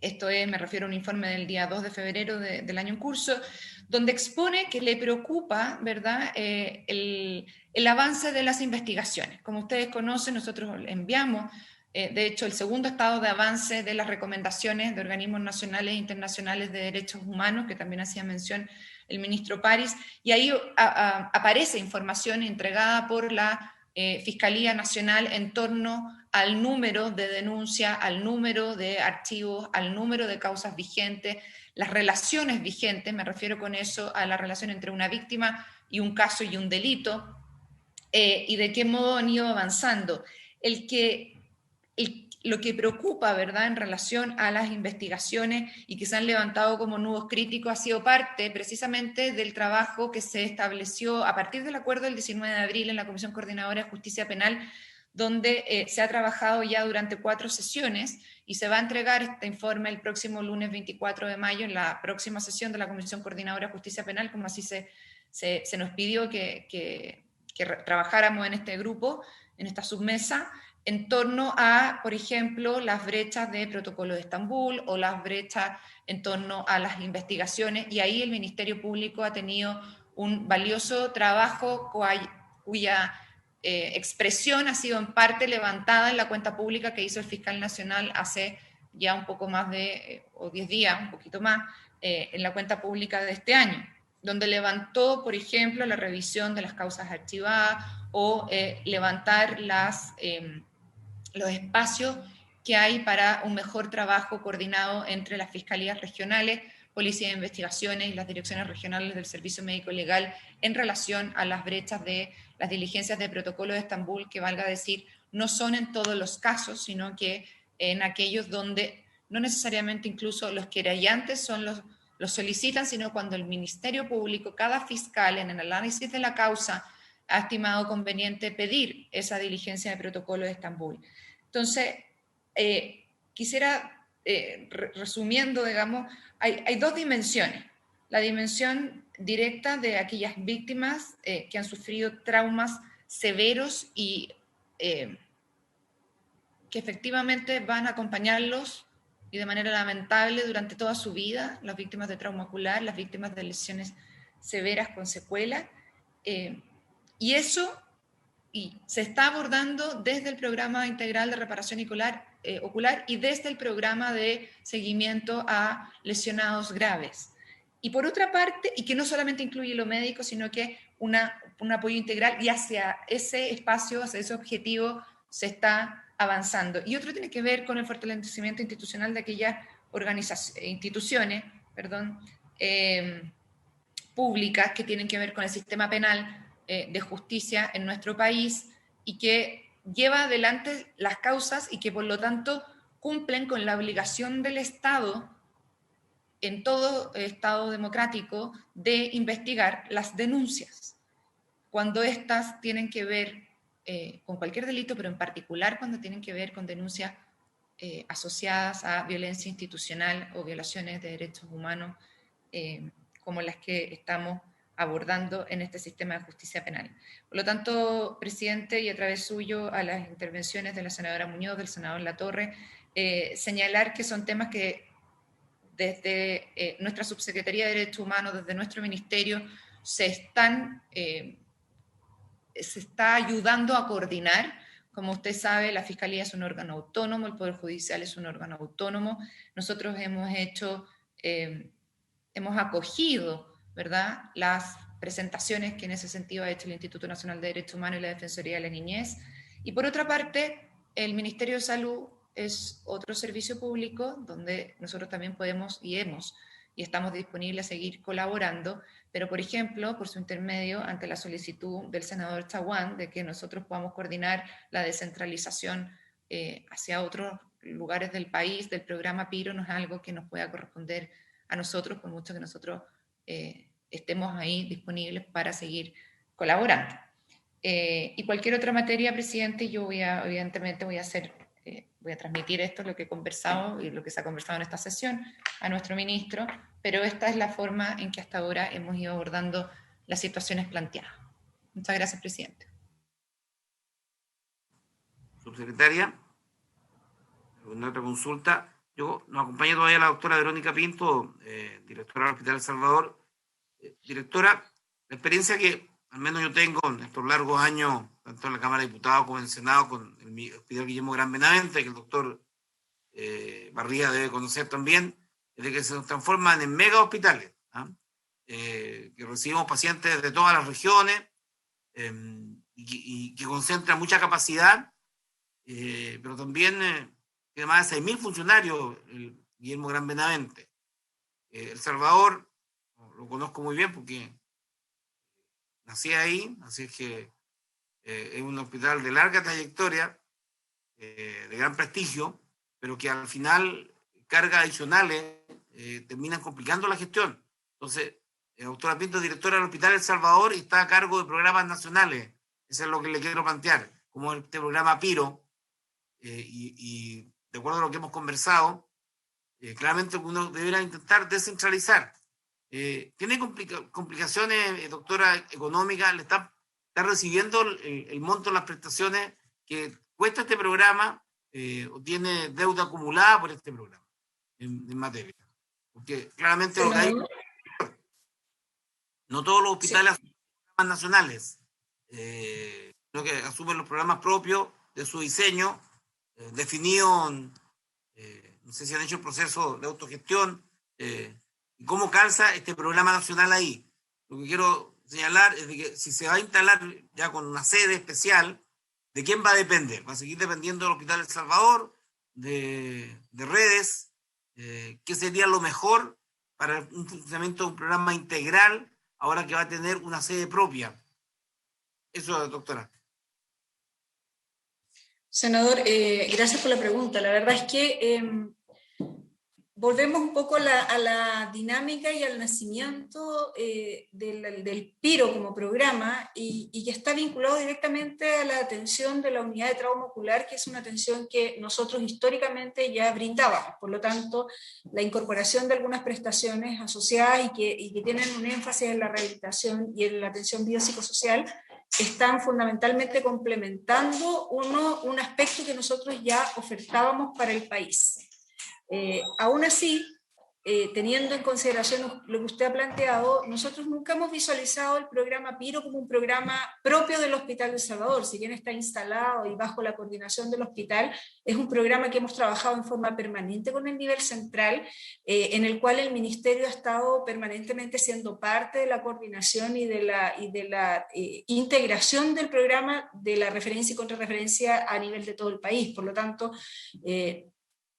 Esto es, me refiero a un informe del día 2 de febrero del año en curso, donde expone que le preocupa, ¿verdad?, el avance de las investigaciones. Como ustedes conocen, nosotros enviamos, de hecho, el segundo estado de avance de las recomendaciones de organismos nacionales e internacionales de derechos humanos, que también hacía mención el ministro París, y ahí aparece información entregada por la Fiscalía Nacional en torno al número de denuncias, al número de archivos, al número de causas vigentes, las relaciones vigentes, me refiero con eso a la relación entre una víctima y un caso y un delito, y de qué modo han ido avanzando. Lo que preocupa, ¿verdad?, en relación a las investigaciones y que se han levantado como nudos críticos ha sido parte precisamente del trabajo que se estableció a partir del acuerdo del 19 de abril en la Comisión Coordinadora de Justicia Penal, donde se ha trabajado ya durante 4 sesiones y se va a entregar este informe el próximo lunes 24 de mayo en la próxima sesión de la Comisión Coordinadora de Justicia Penal, como así se nos pidió que trabajáramos en este grupo, en esta submesa, en torno a, por ejemplo, las brechas de Protocolo de Estambul o las brechas en torno a las investigaciones, y ahí el Ministerio Público ha tenido un valioso trabajo cuya expresión ha sido en parte levantada en la cuenta pública que hizo el fiscal nacional hace ya un poco más de, o 10 días, un poquito más, en la cuenta pública de este año, donde levantó, por ejemplo, la revisión de las causas archivadas o levantar los espacios que hay para un mejor trabajo coordinado entre las fiscalías regionales, Policía de Investigaciones y las direcciones regionales del Servicio Médico Legal en relación a las brechas de las diligencias de Protocolo de Estambul, que valga decir, no son en todos los casos, sino que en aquellos donde no necesariamente incluso los querellantes son los solicitan, sino cuando el Ministerio Público, cada fiscal en el análisis de la causa, ha estimado conveniente pedir esa diligencia de Protocolo de Estambul. Entonces, quisiera, resumiendo, digamos, hay 2 dimensiones. La dimensión directa de aquellas víctimas que han sufrido traumas severos y que efectivamente van a acompañarlos y de manera lamentable durante toda su vida, las víctimas de trauma ocular, las víctimas de lesiones severas con secuelas, y eso se está abordando desde el programa integral de reparación ocular y desde el programa de seguimiento a lesionados graves. Y por otra parte, y que no solamente incluye lo médico, sino que un apoyo integral, y hacia ese espacio, hacia ese objetivo, se está avanzando. Y otro tiene que ver con el fortalecimiento institucional de aquellas instituciones públicas que tienen que ver con el sistema penal de justicia en nuestro país y que lleva adelante las causas y que por lo tanto cumplen con la obligación del Estado, en todo Estado democrático, de investigar las denuncias, cuando éstas tienen que ver con cualquier delito, pero en particular cuando tienen que ver con denuncias asociadas a violencia institucional o violaciones de derechos humanos, como las que estamos abordando en este sistema de justicia penal. Por lo tanto, presidente, y a través suyo a las intervenciones de la senadora Muñoz, del senador Latorre, señalar que son temas que desde nuestra Subsecretaría de Derechos Humanos, desde nuestro ministerio, se está ayudando a coordinar. Como usted sabe, la Fiscalía es un órgano autónomo, el Poder Judicial es un órgano autónomo. Nosotros hemos acogido, ¿verdad?, las presentaciones que en ese sentido ha hecho el Instituto Nacional de Derechos Humanos y la Defensoría de la Niñez. Y por otra parte, el Ministerio de Salud es otro servicio público donde nosotros también podemos y estamos disponibles a seguir colaborando, pero por ejemplo, por su intermedio, ante la solicitud del senador Chaguán de que nosotros podamos coordinar la descentralización hacia otros lugares del país, del programa PIRO, no es algo que nos pueda corresponder a nosotros, por mucho que nosotros estemos ahí disponibles para seguir colaborando. Y cualquier otra materia, presidente, yo evidentemente voy a voy a transmitir esto, lo que he conversado y lo que se ha conversado en esta sesión a nuestro ministro, pero esta es la forma en que hasta ahora hemos ido abordando las situaciones planteadas. Muchas gracias, presidente. Subsecretaria, ¿alguna otra consulta? Nos acompaña todavía la doctora Verónica Pinto, directora del Hospital El Salvador. Directora, la experiencia que al menos yo tengo en estos largos años, tanto en la Cámara de Diputados como en el Senado, con el Hospital Guillermo Gran Benavente, que el doctor Barría debe conocer también, es de que se nos transforman en mega hospitales, que recibimos pacientes de todas las regiones y que concentran mucha capacidad, pero también tiene más de 6.000 funcionarios el Guillermo Gran Benavente. El Salvador lo conozco muy bien porque nací ahí, así es que es un hospital de larga trayectoria, de gran prestigio, pero que al final cargas adicionales terminan complicando la gestión. Entonces, la doctora Pinto es directora del Hospital El Salvador y está a cargo de programas nacionales. Eso es lo que le quiero plantear, como este programa PIRO, y de acuerdo a lo que hemos conversado, claramente uno deberá intentar descentralizar. ¿Tiene complicaciones, doctora, económicas? ¿Le está recibiendo el monto de las prestaciones que cuesta este programa o tiene deuda acumulada por este programa en materia? Porque claramente lo que hay, no todos los hospitales asumen programas nacionales, sino que asumen los programas propios de su diseño, definidos, no sé si han hecho el proceso de autogestión, y cómo calza este programa nacional ahí. Lo que quiero señalar es de que si se va a instalar ya con una sede especial, ¿de quién va a depender? ¿Va a seguir dependiendo del Hospital El Salvador, de redes? ¿Qué sería lo mejor para un funcionamiento de un programa integral ahora que va a tener una sede propia? Eso, doctora. Senador, gracias por la pregunta. La verdad es que volvemos un poco a la dinámica y al nacimiento del PIRO como programa y que está vinculado directamente a la atención de la unidad de trauma ocular, que es una atención que nosotros históricamente ya brindábamos. Por lo tanto, la incorporación de algunas prestaciones asociadas y que tienen un énfasis en la rehabilitación y en la atención biopsicosocial están fundamentalmente complementando un aspecto que nosotros ya ofertábamos para el país. Aún así, teniendo en consideración lo que usted ha planteado, nosotros nunca hemos visualizado el programa PIRO como un programa propio del Hospital de El Salvador. Si bien está instalado y bajo la coordinación del hospital, es un programa que hemos trabajado en forma permanente con el nivel central, en el cual el Ministerio ha estado permanentemente siendo parte de la coordinación y de la integración del programa, de la referencia y contrarreferencia a nivel de todo el país. Por lo tanto,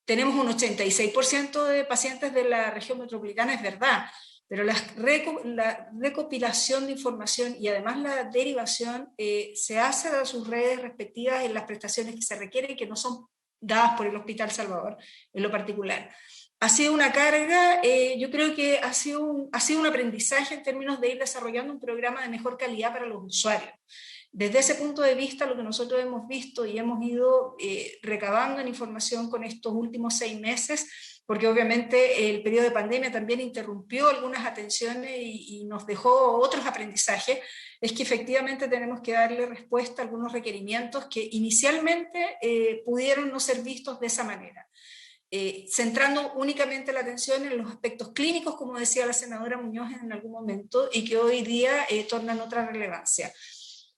tenemos un 86% de pacientes de la región metropolitana, es verdad, pero la recopilación de información y además la derivación se hace a sus redes respectivas en las prestaciones que se requieren y que no son dadas por el Hospital Salvador en lo particular. Ha sido una carga, yo creo que ha sido un aprendizaje en términos de ir desarrollando un programa de mejor calidad para los usuarios. Desde ese punto de vista, lo que nosotros hemos visto y hemos ido recabando en información con estos últimos 6 meses, porque obviamente el periodo de pandemia también interrumpió algunas atenciones y nos dejó otros aprendizajes, es que efectivamente tenemos que darle respuesta a algunos requerimientos que inicialmente pudieron no ser vistos de esa manera. Centrando únicamente la atención en los aspectos clínicos, como decía la senadora Muñoz en algún momento, y que hoy día tornan otra relevancia.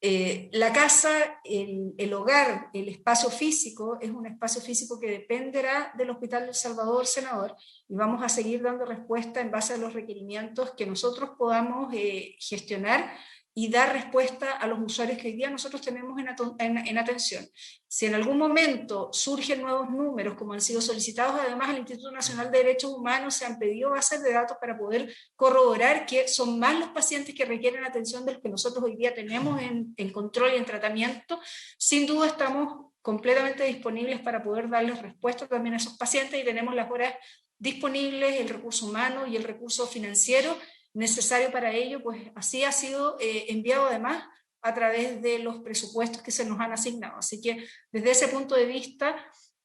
La casa, el hogar, el espacio físico es un espacio físico que dependerá del Hospital del Salvador, senador, y vamos a seguir dando respuesta en base a los requerimientos que nosotros podamos gestionar y dar respuesta a los usuarios que hoy día nosotros tenemos en atención. Si en algún momento surgen nuevos números, como han sido solicitados, además al Instituto Nacional de Derechos Humanos se han pedido bases de datos para poder corroborar que son más los pacientes que requieren atención de los que nosotros hoy día tenemos en control y en tratamiento. Sin duda estamos completamente disponibles para poder darles respuesta también a esos pacientes y tenemos las horas disponibles, el recurso humano y el recurso financiero necesario para ello, pues así ha sido enviado además a través de los presupuestos que se nos han asignado. Así que desde ese punto de vista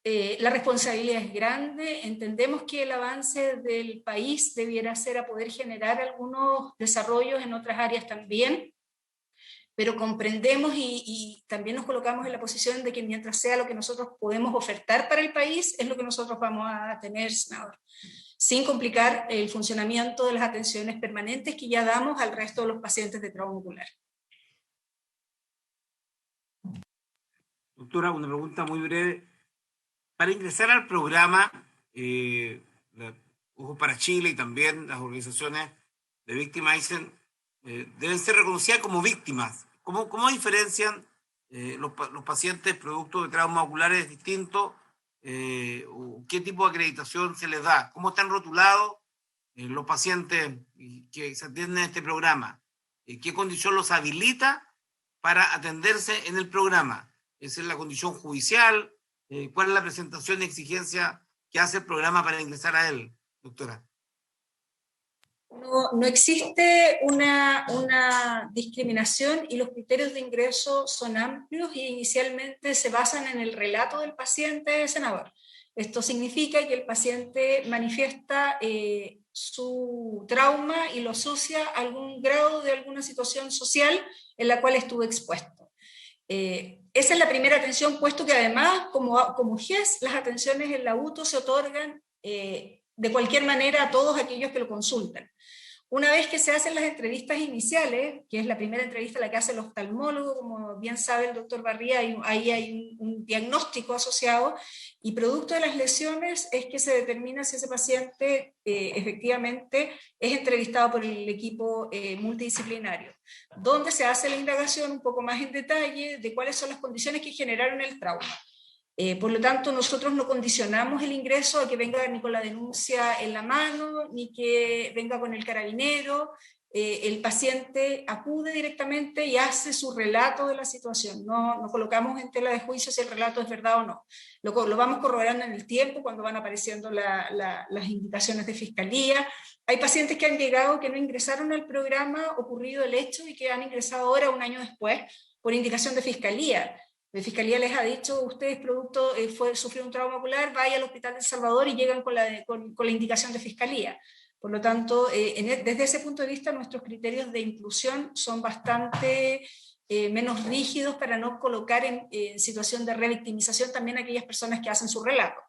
La responsabilidad es grande, entendemos que el avance del país debiera ser a poder generar algunos desarrollos en otras áreas también, pero comprendemos y también nos colocamos en la posición de que mientras sea lo que nosotros podemos ofertar para el país, es lo que nosotros vamos a tener, senador, sin complicar el funcionamiento de las atenciones permanentes que ya damos al resto de los pacientes de trauma ocular. Doctora, una pregunta muy breve. Para ingresar al programa, Ojos para Chile y también las organizaciones de víctimas dicen, deben ser reconocidas como víctimas. ¿Cómo diferencian los pacientes producto de traumas oculares distintos? ¿Qué tipo de acreditación se les da? ¿Cómo están rotulados los pacientes que se atienden en este programa? ¿Qué condición los habilita para atenderse en el programa? ¿Esa es la condición judicial? ¿Cuál es la presentación y exigencia que hace el programa para ingresar a él, doctora? No existe una discriminación y los criterios de ingreso son amplios y inicialmente se basan en el relato del paciente, senador. Esto significa que el paciente manifiesta su trauma y lo asocia a algún grado de alguna situación social en la cual estuvo expuesto. Esa es la primera atención, puesto que además, como GES, las atenciones en la UTO se otorgan de cualquier manera a todos aquellos que lo consultan. Una vez que se hacen las entrevistas iniciales, que es la primera entrevista la que hace el oftalmólogo, como bien sabe el doctor Barría, ahí hay un diagnóstico asociado, y producto de las lesiones es que se determina si ese paciente efectivamente es entrevistado por el equipo multidisciplinario, donde se hace la indagación un poco más en detalle de cuáles son las condiciones que generaron el trauma. Por lo tanto, nosotros no condicionamos el ingreso a que venga ni con la denuncia en la mano, ni que venga con el carabinero. El paciente acude directamente y hace su relato de la situación. No colocamos en tela de juicio si el relato es verdad o no. Lo vamos corroborando en el tiempo cuando van apareciendo las indicaciones de fiscalía. Hay pacientes que han llegado que no ingresaron al programa ocurrido el hecho y que han ingresado ahora, un año después, por indicación de fiscalía. La Fiscalía les ha dicho, ustedes sufrió un trauma ocular, vaya al Hospital de El Salvador y llegan con la indicación de Fiscalía. Por lo tanto, desde ese punto de vista, nuestros criterios de inclusión son bastante menos rígidos para no colocar en situación de revictimización también a aquellas personas que hacen su relato.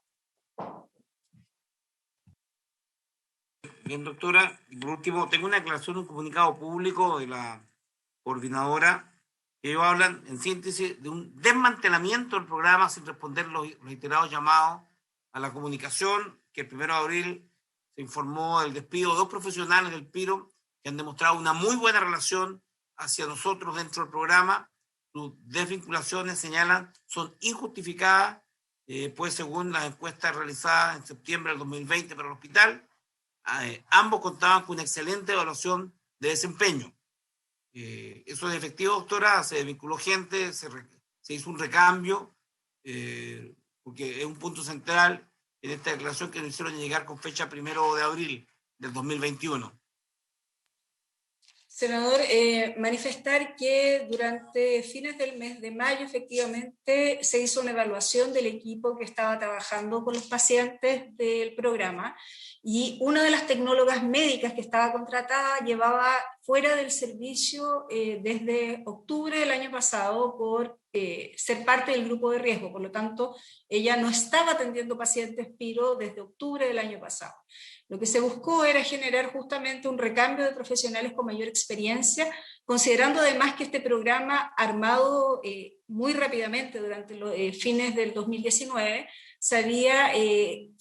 Bien, doctora. Y por último, tengo una aclaración, un comunicado público de la coordinadora. Ellos hablan, en síntesis, de un desmantelamiento del programa sin responder los reiterados llamados a la comunicación, que el 1 de abril se informó del despido de 2 profesionales del PIRO que han demostrado una muy buena relación hacia nosotros dentro del programa. Sus desvinculaciones, señalan, son injustificadas, pues según las encuestas realizadas en septiembre del 2020 para el hospital, ambos contaban con una excelente evaluación de desempeño. Eso es efectivo, doctora. Se desvinculó gente, se hizo un recambio, porque es un punto central en esta declaración que nos hicieron llegar con fecha 1 de abril del 2021. Senador, manifestar que durante fines del mes de mayo efectivamente se hizo una evaluación del equipo que estaba trabajando con los pacientes del programa y una de las tecnólogas médicas que estaba contratada llevaba fuera del servicio desde octubre del año pasado por ser parte del grupo de riesgo. Por lo tanto, ella no estaba atendiendo pacientes PIRO desde octubre del año pasado. Lo que se buscó era generar justamente un recambio de profesionales con mayor experiencia, considerando además que este programa, armado muy rápidamente durante los fines del 2019, se había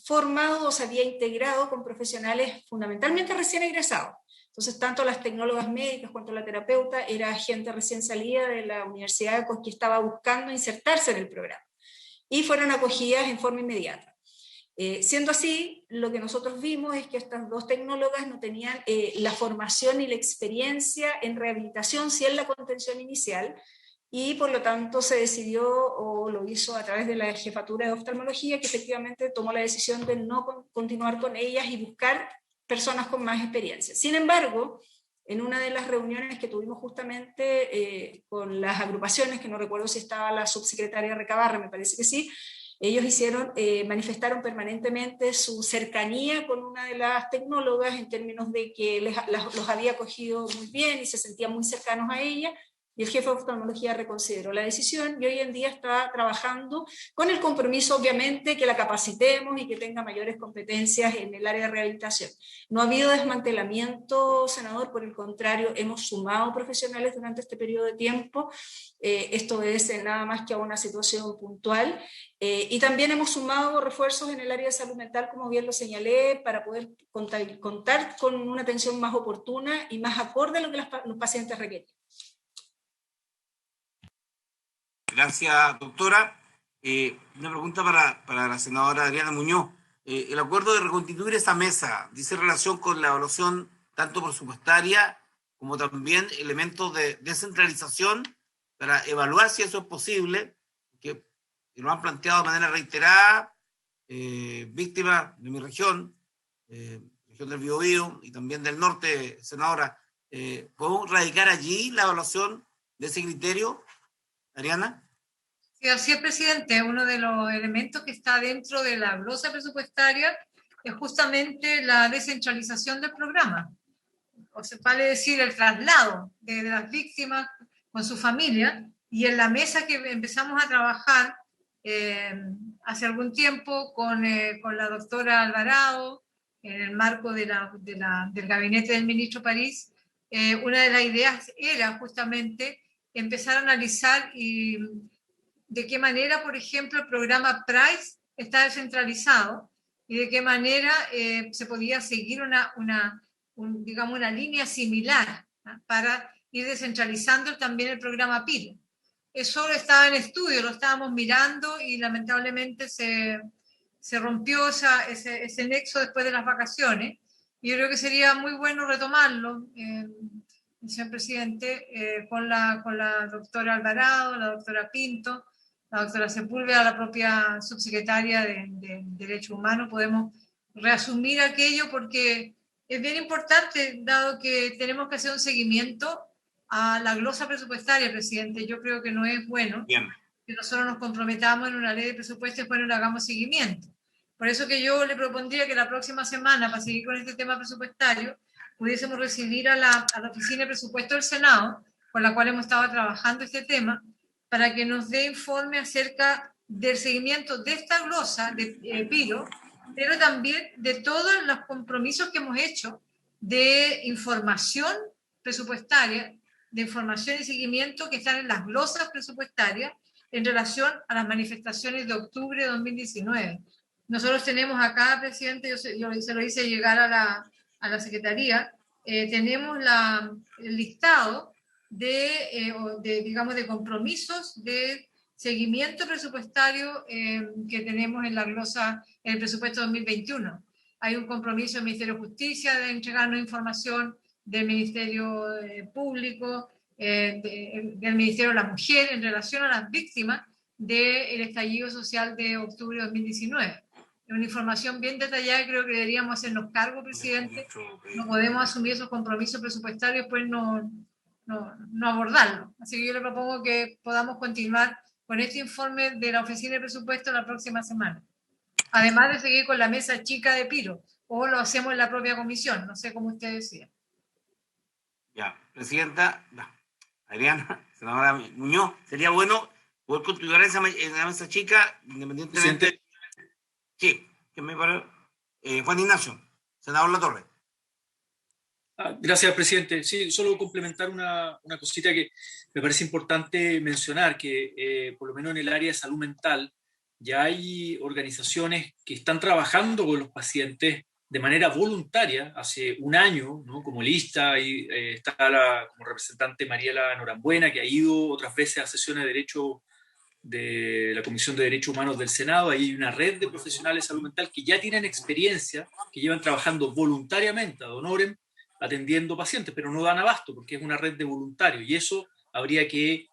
formado o se había integrado con profesionales fundamentalmente recién egresados. Entonces, tanto las tecnólogas médicas cuanto la terapeuta era gente recién salida de la universidad que estaba buscando insertarse en el programa. Y fueron acogidas en forma inmediata. Siendo así, lo que nosotros vimos es que estas 2 tecnólogas no tenían la formación y la experiencia en rehabilitación, sí en la contención inicial, y por lo tanto se decidió, o lo hizo a través de la jefatura de oftalmología, que efectivamente tomó la decisión de no continuar con ellas y buscar personas con más experiencia. Sin embargo, en una de las reuniones que tuvimos justamente con las agrupaciones, que no recuerdo si estaba la subsecretaria Recabarra, me parece que sí, Ellos manifestaron permanentemente su cercanía con una de las tecnólogas en términos de que los había acogido muy bien y se sentían muy cercanos a ella, y el jefe de oftalmología reconsideró la decisión y hoy en día está trabajando con el compromiso, obviamente, que la capacitemos y que tenga mayores competencias en el área de rehabilitación. No ha habido desmantelamiento, senador, por el contrario, hemos sumado profesionales durante este periodo de tiempo. Esto obedece nada más que a una situación puntual. Y también hemos sumado refuerzos en el área de salud mental, como bien lo señalé, para poder contar con una atención más oportuna y más acorde a lo que los pacientes requieren. Gracias, doctora. Una pregunta para la senadora Adriana Muñoz. El acuerdo de reconstituir esa mesa dice relación con la evaluación tanto presupuestaria como también elementos de descentralización para evaluar si eso es posible, que lo han planteado de manera reiterada víctimas de mi región, región del Biobío y también del norte, senadora. ¿Podemos radicar allí la evaluación de ese criterio, Adriana? Sí, así es, presidente. Uno de los elementos que está dentro de la glosa presupuestaria es justamente la descentralización del programa. O sea, vale decir, el traslado de las víctimas con su familia, y en la mesa que empezamos a trabajar hace algún tiempo con la doctora Alvarado, en el marco del gabinete del ministro París, una de las ideas era justamente empezar a analizar de qué manera, por ejemplo, el programa PRICE está descentralizado y de qué manera se podía seguir digamos, una línea similar, ¿no?, para ir descentralizando también el programa PILO. Eso estaba en estudio, lo estábamos mirando y lamentablemente se rompió ese nexo después de las vacaciones. Y yo creo que sería muy bueno retomarlo, señor presidente, con la doctora Alvarado, la doctora Pinto, la doctora Sepúlveda, la propia subsecretaria de Derechos Humanos. Podemos reasumir aquello porque es bien importante, dado que tenemos que hacer un seguimiento a la glosa presupuestaria, presidente. Yo creo que no es bueno que nosotros nos comprometamos en una ley de presupuesto y después no le hagamos seguimiento. Por eso que yo le propondría que la próxima semana, para seguir con este tema presupuestario, pudiésemos recibir a la Oficina de Presupuesto del Senado, con la cual hemos estado trabajando este tema, para que nos dé informe acerca del seguimiento de esta glosa de PILO, pero también de todos los compromisos que hemos hecho de información presupuestaria, de información y seguimiento que están en las glosas presupuestarias en relación a las manifestaciones de octubre de 2019. Nosotros tenemos acá, presidente, yo se lo hice llegar a la Secretaría, tenemos el listado digamos, de compromisos de seguimiento presupuestario que tenemos en la glosa, en el presupuesto 2021. Hay un compromiso del Ministerio de Justicia de entregarnos información, del Ministerio Público, del Ministerio de la Mujer en relación a las víctimas del estallido social de octubre de 2019. Es una información bien detallada y creo que deberíamos hacernos cargo, presidente. No podemos asumir esos compromisos presupuestarios y después no abordarlo. Así que yo le propongo que podamos continuar con este informe de la Oficina de Presupuesto la próxima semana. Además de seguir con la mesa chica de PILO, o lo hacemos en la propia comisión, no sé cómo usted decía. Ya, presidenta, Adriana, senadora Muñoz, sería bueno poder continuar en la mesa chica, independientemente. Sí, que me parece. Juan Ignacio, senador Latorre. Gracias, presidente. Sí, solo complementar una cosita que me parece importante mencionar, que por lo menos en el área de salud mental ya hay organizaciones que están trabajando con los pacientes de manera voluntaria hace un año, ¿no? Como lista, y está como representante Mariela Norambuena, que ha ido otras veces a sesiones de derecho de la Comisión de Derechos Humanos del Senado. Ahí hay una red de profesionales de salud mental que ya tienen experiencia, que llevan trabajando voluntariamente ad honorem, atendiendo pacientes, pero no dan abasto porque es una red de voluntarios, y eso habría que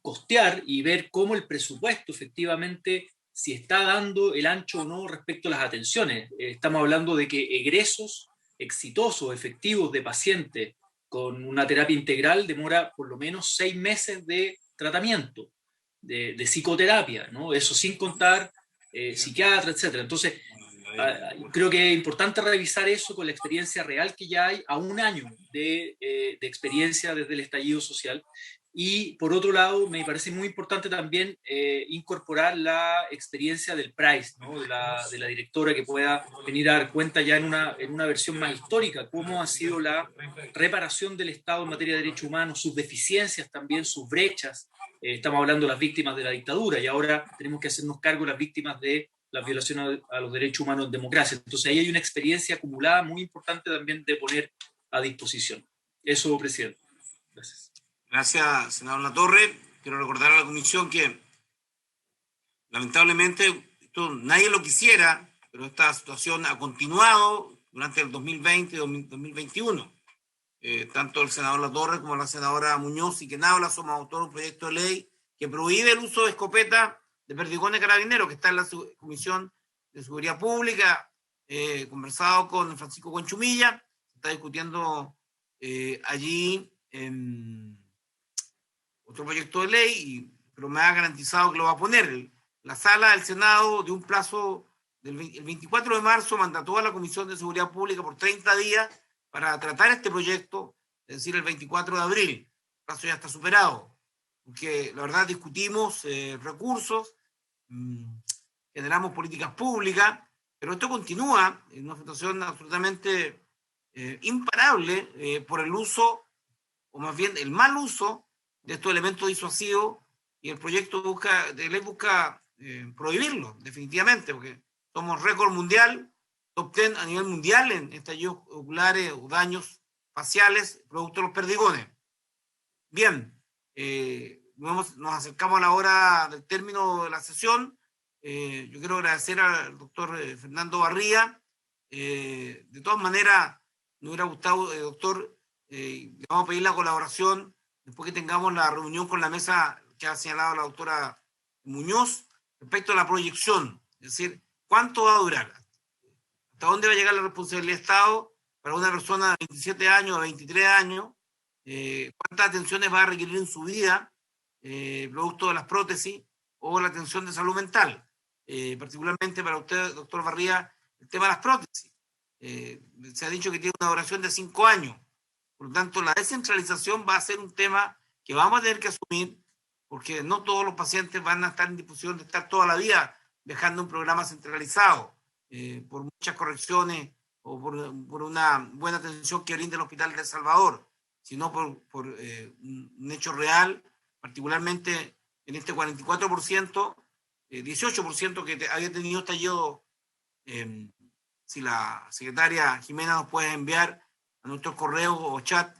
costear y ver cómo el presupuesto efectivamente, si está dando el ancho o no respecto a las atenciones. Estamos hablando de que egresos exitosos, efectivos de pacientes con una terapia integral demora por lo menos 6 meses de tratamiento. de psicoterapia, ¿no? Eso sin contar psiquiatra, etc. Entonces, creo que es importante revisar eso con la experiencia real que ya hay a un año de experiencia desde el estallido social. Y por otro lado, me parece muy importante también incorporar la experiencia del PRAIS, ¿no? de la directora, que pueda venir a dar cuenta ya en una versión más histórica cómo ha sido la reparación del Estado en materia de derechos humanos, sus deficiencias también, sus brechas. Estamos hablando de las víctimas de la dictadura y ahora tenemos que hacernos cargo de las víctimas de las violaciones a los derechos humanos en democracia. Entonces ahí hay una experiencia acumulada muy importante también de poner a disposición. Eso, presidente. Gracias. Gracias, senador Latorre. Quiero recordar a la comisión que lamentablemente esto nadie lo quisiera, pero esta situación ha continuado durante el 2020 y 2021. Tanto el senador Latorre como la senadora Muñoz y quien habla somos autores de un proyecto de ley que prohíbe el uso de escopeta de perdigones carabineros, que está en la Comisión de Seguridad Pública. Conversado con Francisco Conchumilla, se está discutiendo allí otro proyecto de ley, pero me ha garantizado que lo va a poner. La sala del Senado de un plazo el 24 de marzo mandató a la Comisión de Seguridad Pública por 30 días para tratar este proyecto, es decir, el 24 de abril. El plazo ya está superado, porque la verdad discutimos recursos, generamos políticas públicas, pero esto continúa en una situación absolutamente imparable por el uso, o más bien el mal uso de estos elementos disuasivos, y el proyecto de ley busca prohibirlo definitivamente, porque somos récord mundial, top 10 a nivel mundial en estallidos oculares o daños faciales producto de los perdigones. Bien, nos acercamos a la hora del término de la sesión. Yo quiero agradecer al doctor Fernando Barría. De todas maneras, me hubiera gustado, doctor, le vamos a pedir la colaboración después que tengamos la reunión con la mesa que ha señalado la doctora Muñoz respecto a la proyección, es decir, ¿cuánto va a durar? ¿Hasta dónde va a llegar la responsabilidad del Estado para una persona de 27 años, de 23 años? ¿Cuántas atenciones va a requerir en su vida, producto de las prótesis o la atención de salud mental? Particularmente para usted, doctor Barría, el tema de las prótesis. Se ha dicho que tiene una duración de 5 años. Por lo tanto, la descentralización va a ser un tema que vamos a tener que asumir, porque no todos los pacientes van a estar en disposición de estar toda la vida dejando un programa centralizado, por muchas correcciones o por una buena atención que brinda el Hospital de El Salvador, sino por un hecho real, particularmente en este 44%, 18% que había tenido estallido. Si la secretaria Jimena nos puede enviar a nuestros correos o chat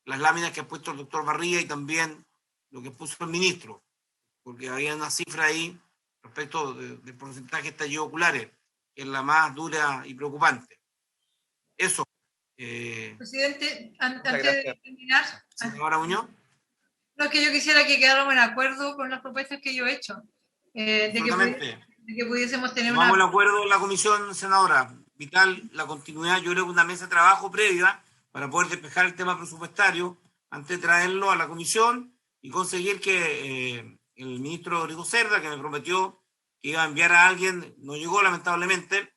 las láminas que ha puesto el doctor Barría y también lo que puso el ministro, porque había una cifra ahí respecto del porcentaje de estallidos oculares, que es la más dura y preocupante. Eso. Presidente, antes de terminar. Señora Muñoz. No, es que yo quisiera que quedáramos en acuerdo con las propuestas que yo he hecho. De que pudiésemos tener Vamos al acuerdo en la comisión, senadora. Vital la continuidad, yo creo que una mesa de trabajo previa para poder despejar el tema presupuestario antes de traerlo a la comisión y conseguir que el ministro Rodrigo Cerda, que me prometió que iba a enviar a alguien, no llegó lamentablemente,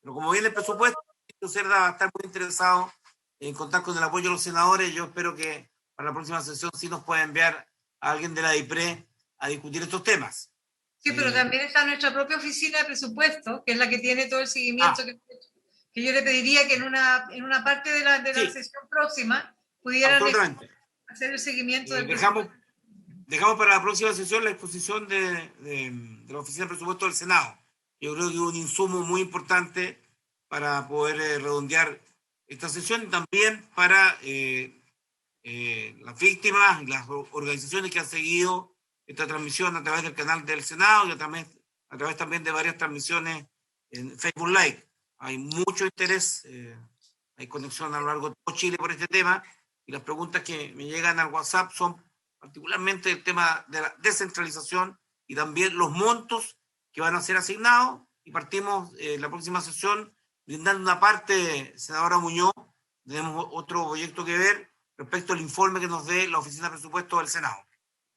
pero como viene el presupuesto, el ministro Cerda va a estar muy interesado en contar con el apoyo de los senadores. Yo espero que para la próxima sesión sí nos pueda enviar a alguien de la DIPRE a discutir estos temas. Sí, pero también está nuestra propia oficina de presupuesto, que es la que tiene todo el seguimiento que yo le pediría que en una parte de la sesión próxima pudieran hacer el seguimiento del presupuesto. Dejamos para la próxima sesión la exposición de la oficina de presupuesto del Senado. Yo creo que es un insumo muy importante para poder redondear esta sesión y también para las víctimas y las organizaciones que han seguido esta transmisión a través del canal del Senado y a través también de varias transmisiones en Facebook Live. Hay mucho interés, hay conexión a lo largo de todo Chile por este tema, y las preguntas que me llegan al WhatsApp son particularmente el tema de la descentralización y también los montos que van a ser asignados, y partimos la próxima sesión brindando una parte, senadora Muñoz, tenemos otro proyecto que ver respecto al informe que nos dé la Oficina de Presupuesto del Senado.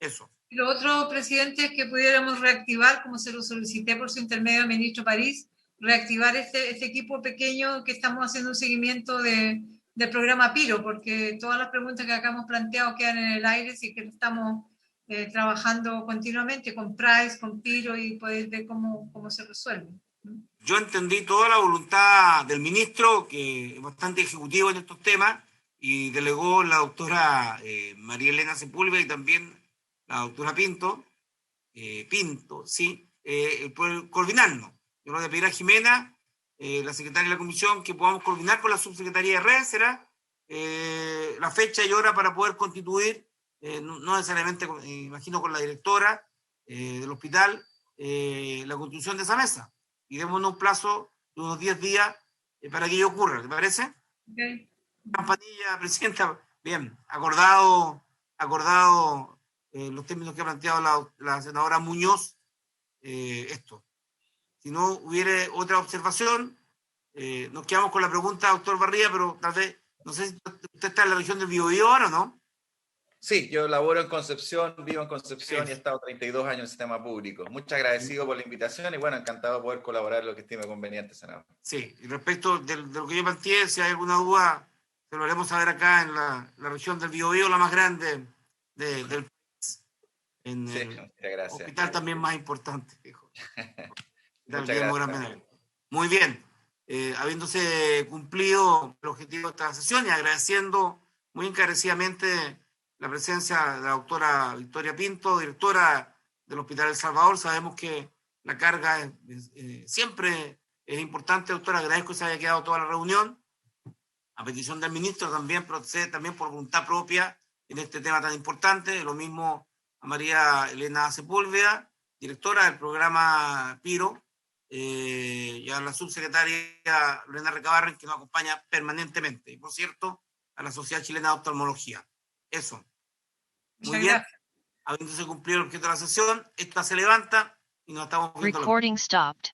Eso. Y lo otro, presidente, es que pudiéramos reactivar, como se lo solicité por su intermedio al ministro París, reactivar este equipo pequeño que estamos haciendo un seguimiento del programa Piro, porque todas las preguntas que acá hemos planteado quedan en el aire, así que estamos trabajando continuamente con Price, con Piro, y poder ver cómo se resuelve. Yo entendí toda la voluntad del ministro, que es bastante ejecutivo en estos temas, y delegó la doctora María Elena Sepúlveda y también la doctora Pinto, por coordinarnos. Yo le voy a pedir a Jimena, la secretaria de la comisión, que podamos coordinar con la subsecretaría de redes, será la fecha y hora para poder constituir, no necesariamente, imagino, con la directora del hospital, la constitución de esa mesa. Y démonos un plazo de unos 10 días para que ello ocurra, ¿te parece? Okay. Campanilla, presidenta, bien, acordado los términos que ha planteado la senadora Muñoz, esto. Si no hubiere otra observación, nos quedamos con la pregunta, doctor Barría, pero tal vez, no sé si usted está en la región del Biobío ahora o no. Sí, yo laboro en Concepción, vivo en Concepción y he estado 32 años en el sistema público. Muchas agradecido por la invitación y bueno, encantado de poder colaborar en lo que estime conveniente, senador. Sí, y respecto de lo que yo planteé, si hay alguna duda, se lo haremos saber acá en la región del Biobío, la más grande del país. En el hospital también más importante. Muchas gracias. Muy bien, habiéndose cumplido el objetivo de esta sesión y agradeciendo muy encarecidamente la presencia de la doctora Victoria Pinto, directora del Hospital El Salvador. Sabemos que la carga siempre es importante, doctora. Agradezco que se haya quedado toda la reunión. A petición del ministro también procede también por voluntad propia en este tema tan importante. Lo mismo a María Elena Sepúlveda, directora del programa Piro, y a la subsecretaria Lorena Recabarren, que nos acompaña permanentemente. Y por cierto, a la Sociedad Chilena de Oftalmología. Eso. Muy bien. Habiéndose cumplido el objeto de la sesión, esta se levanta y nos estamos viendo. Recording stopped.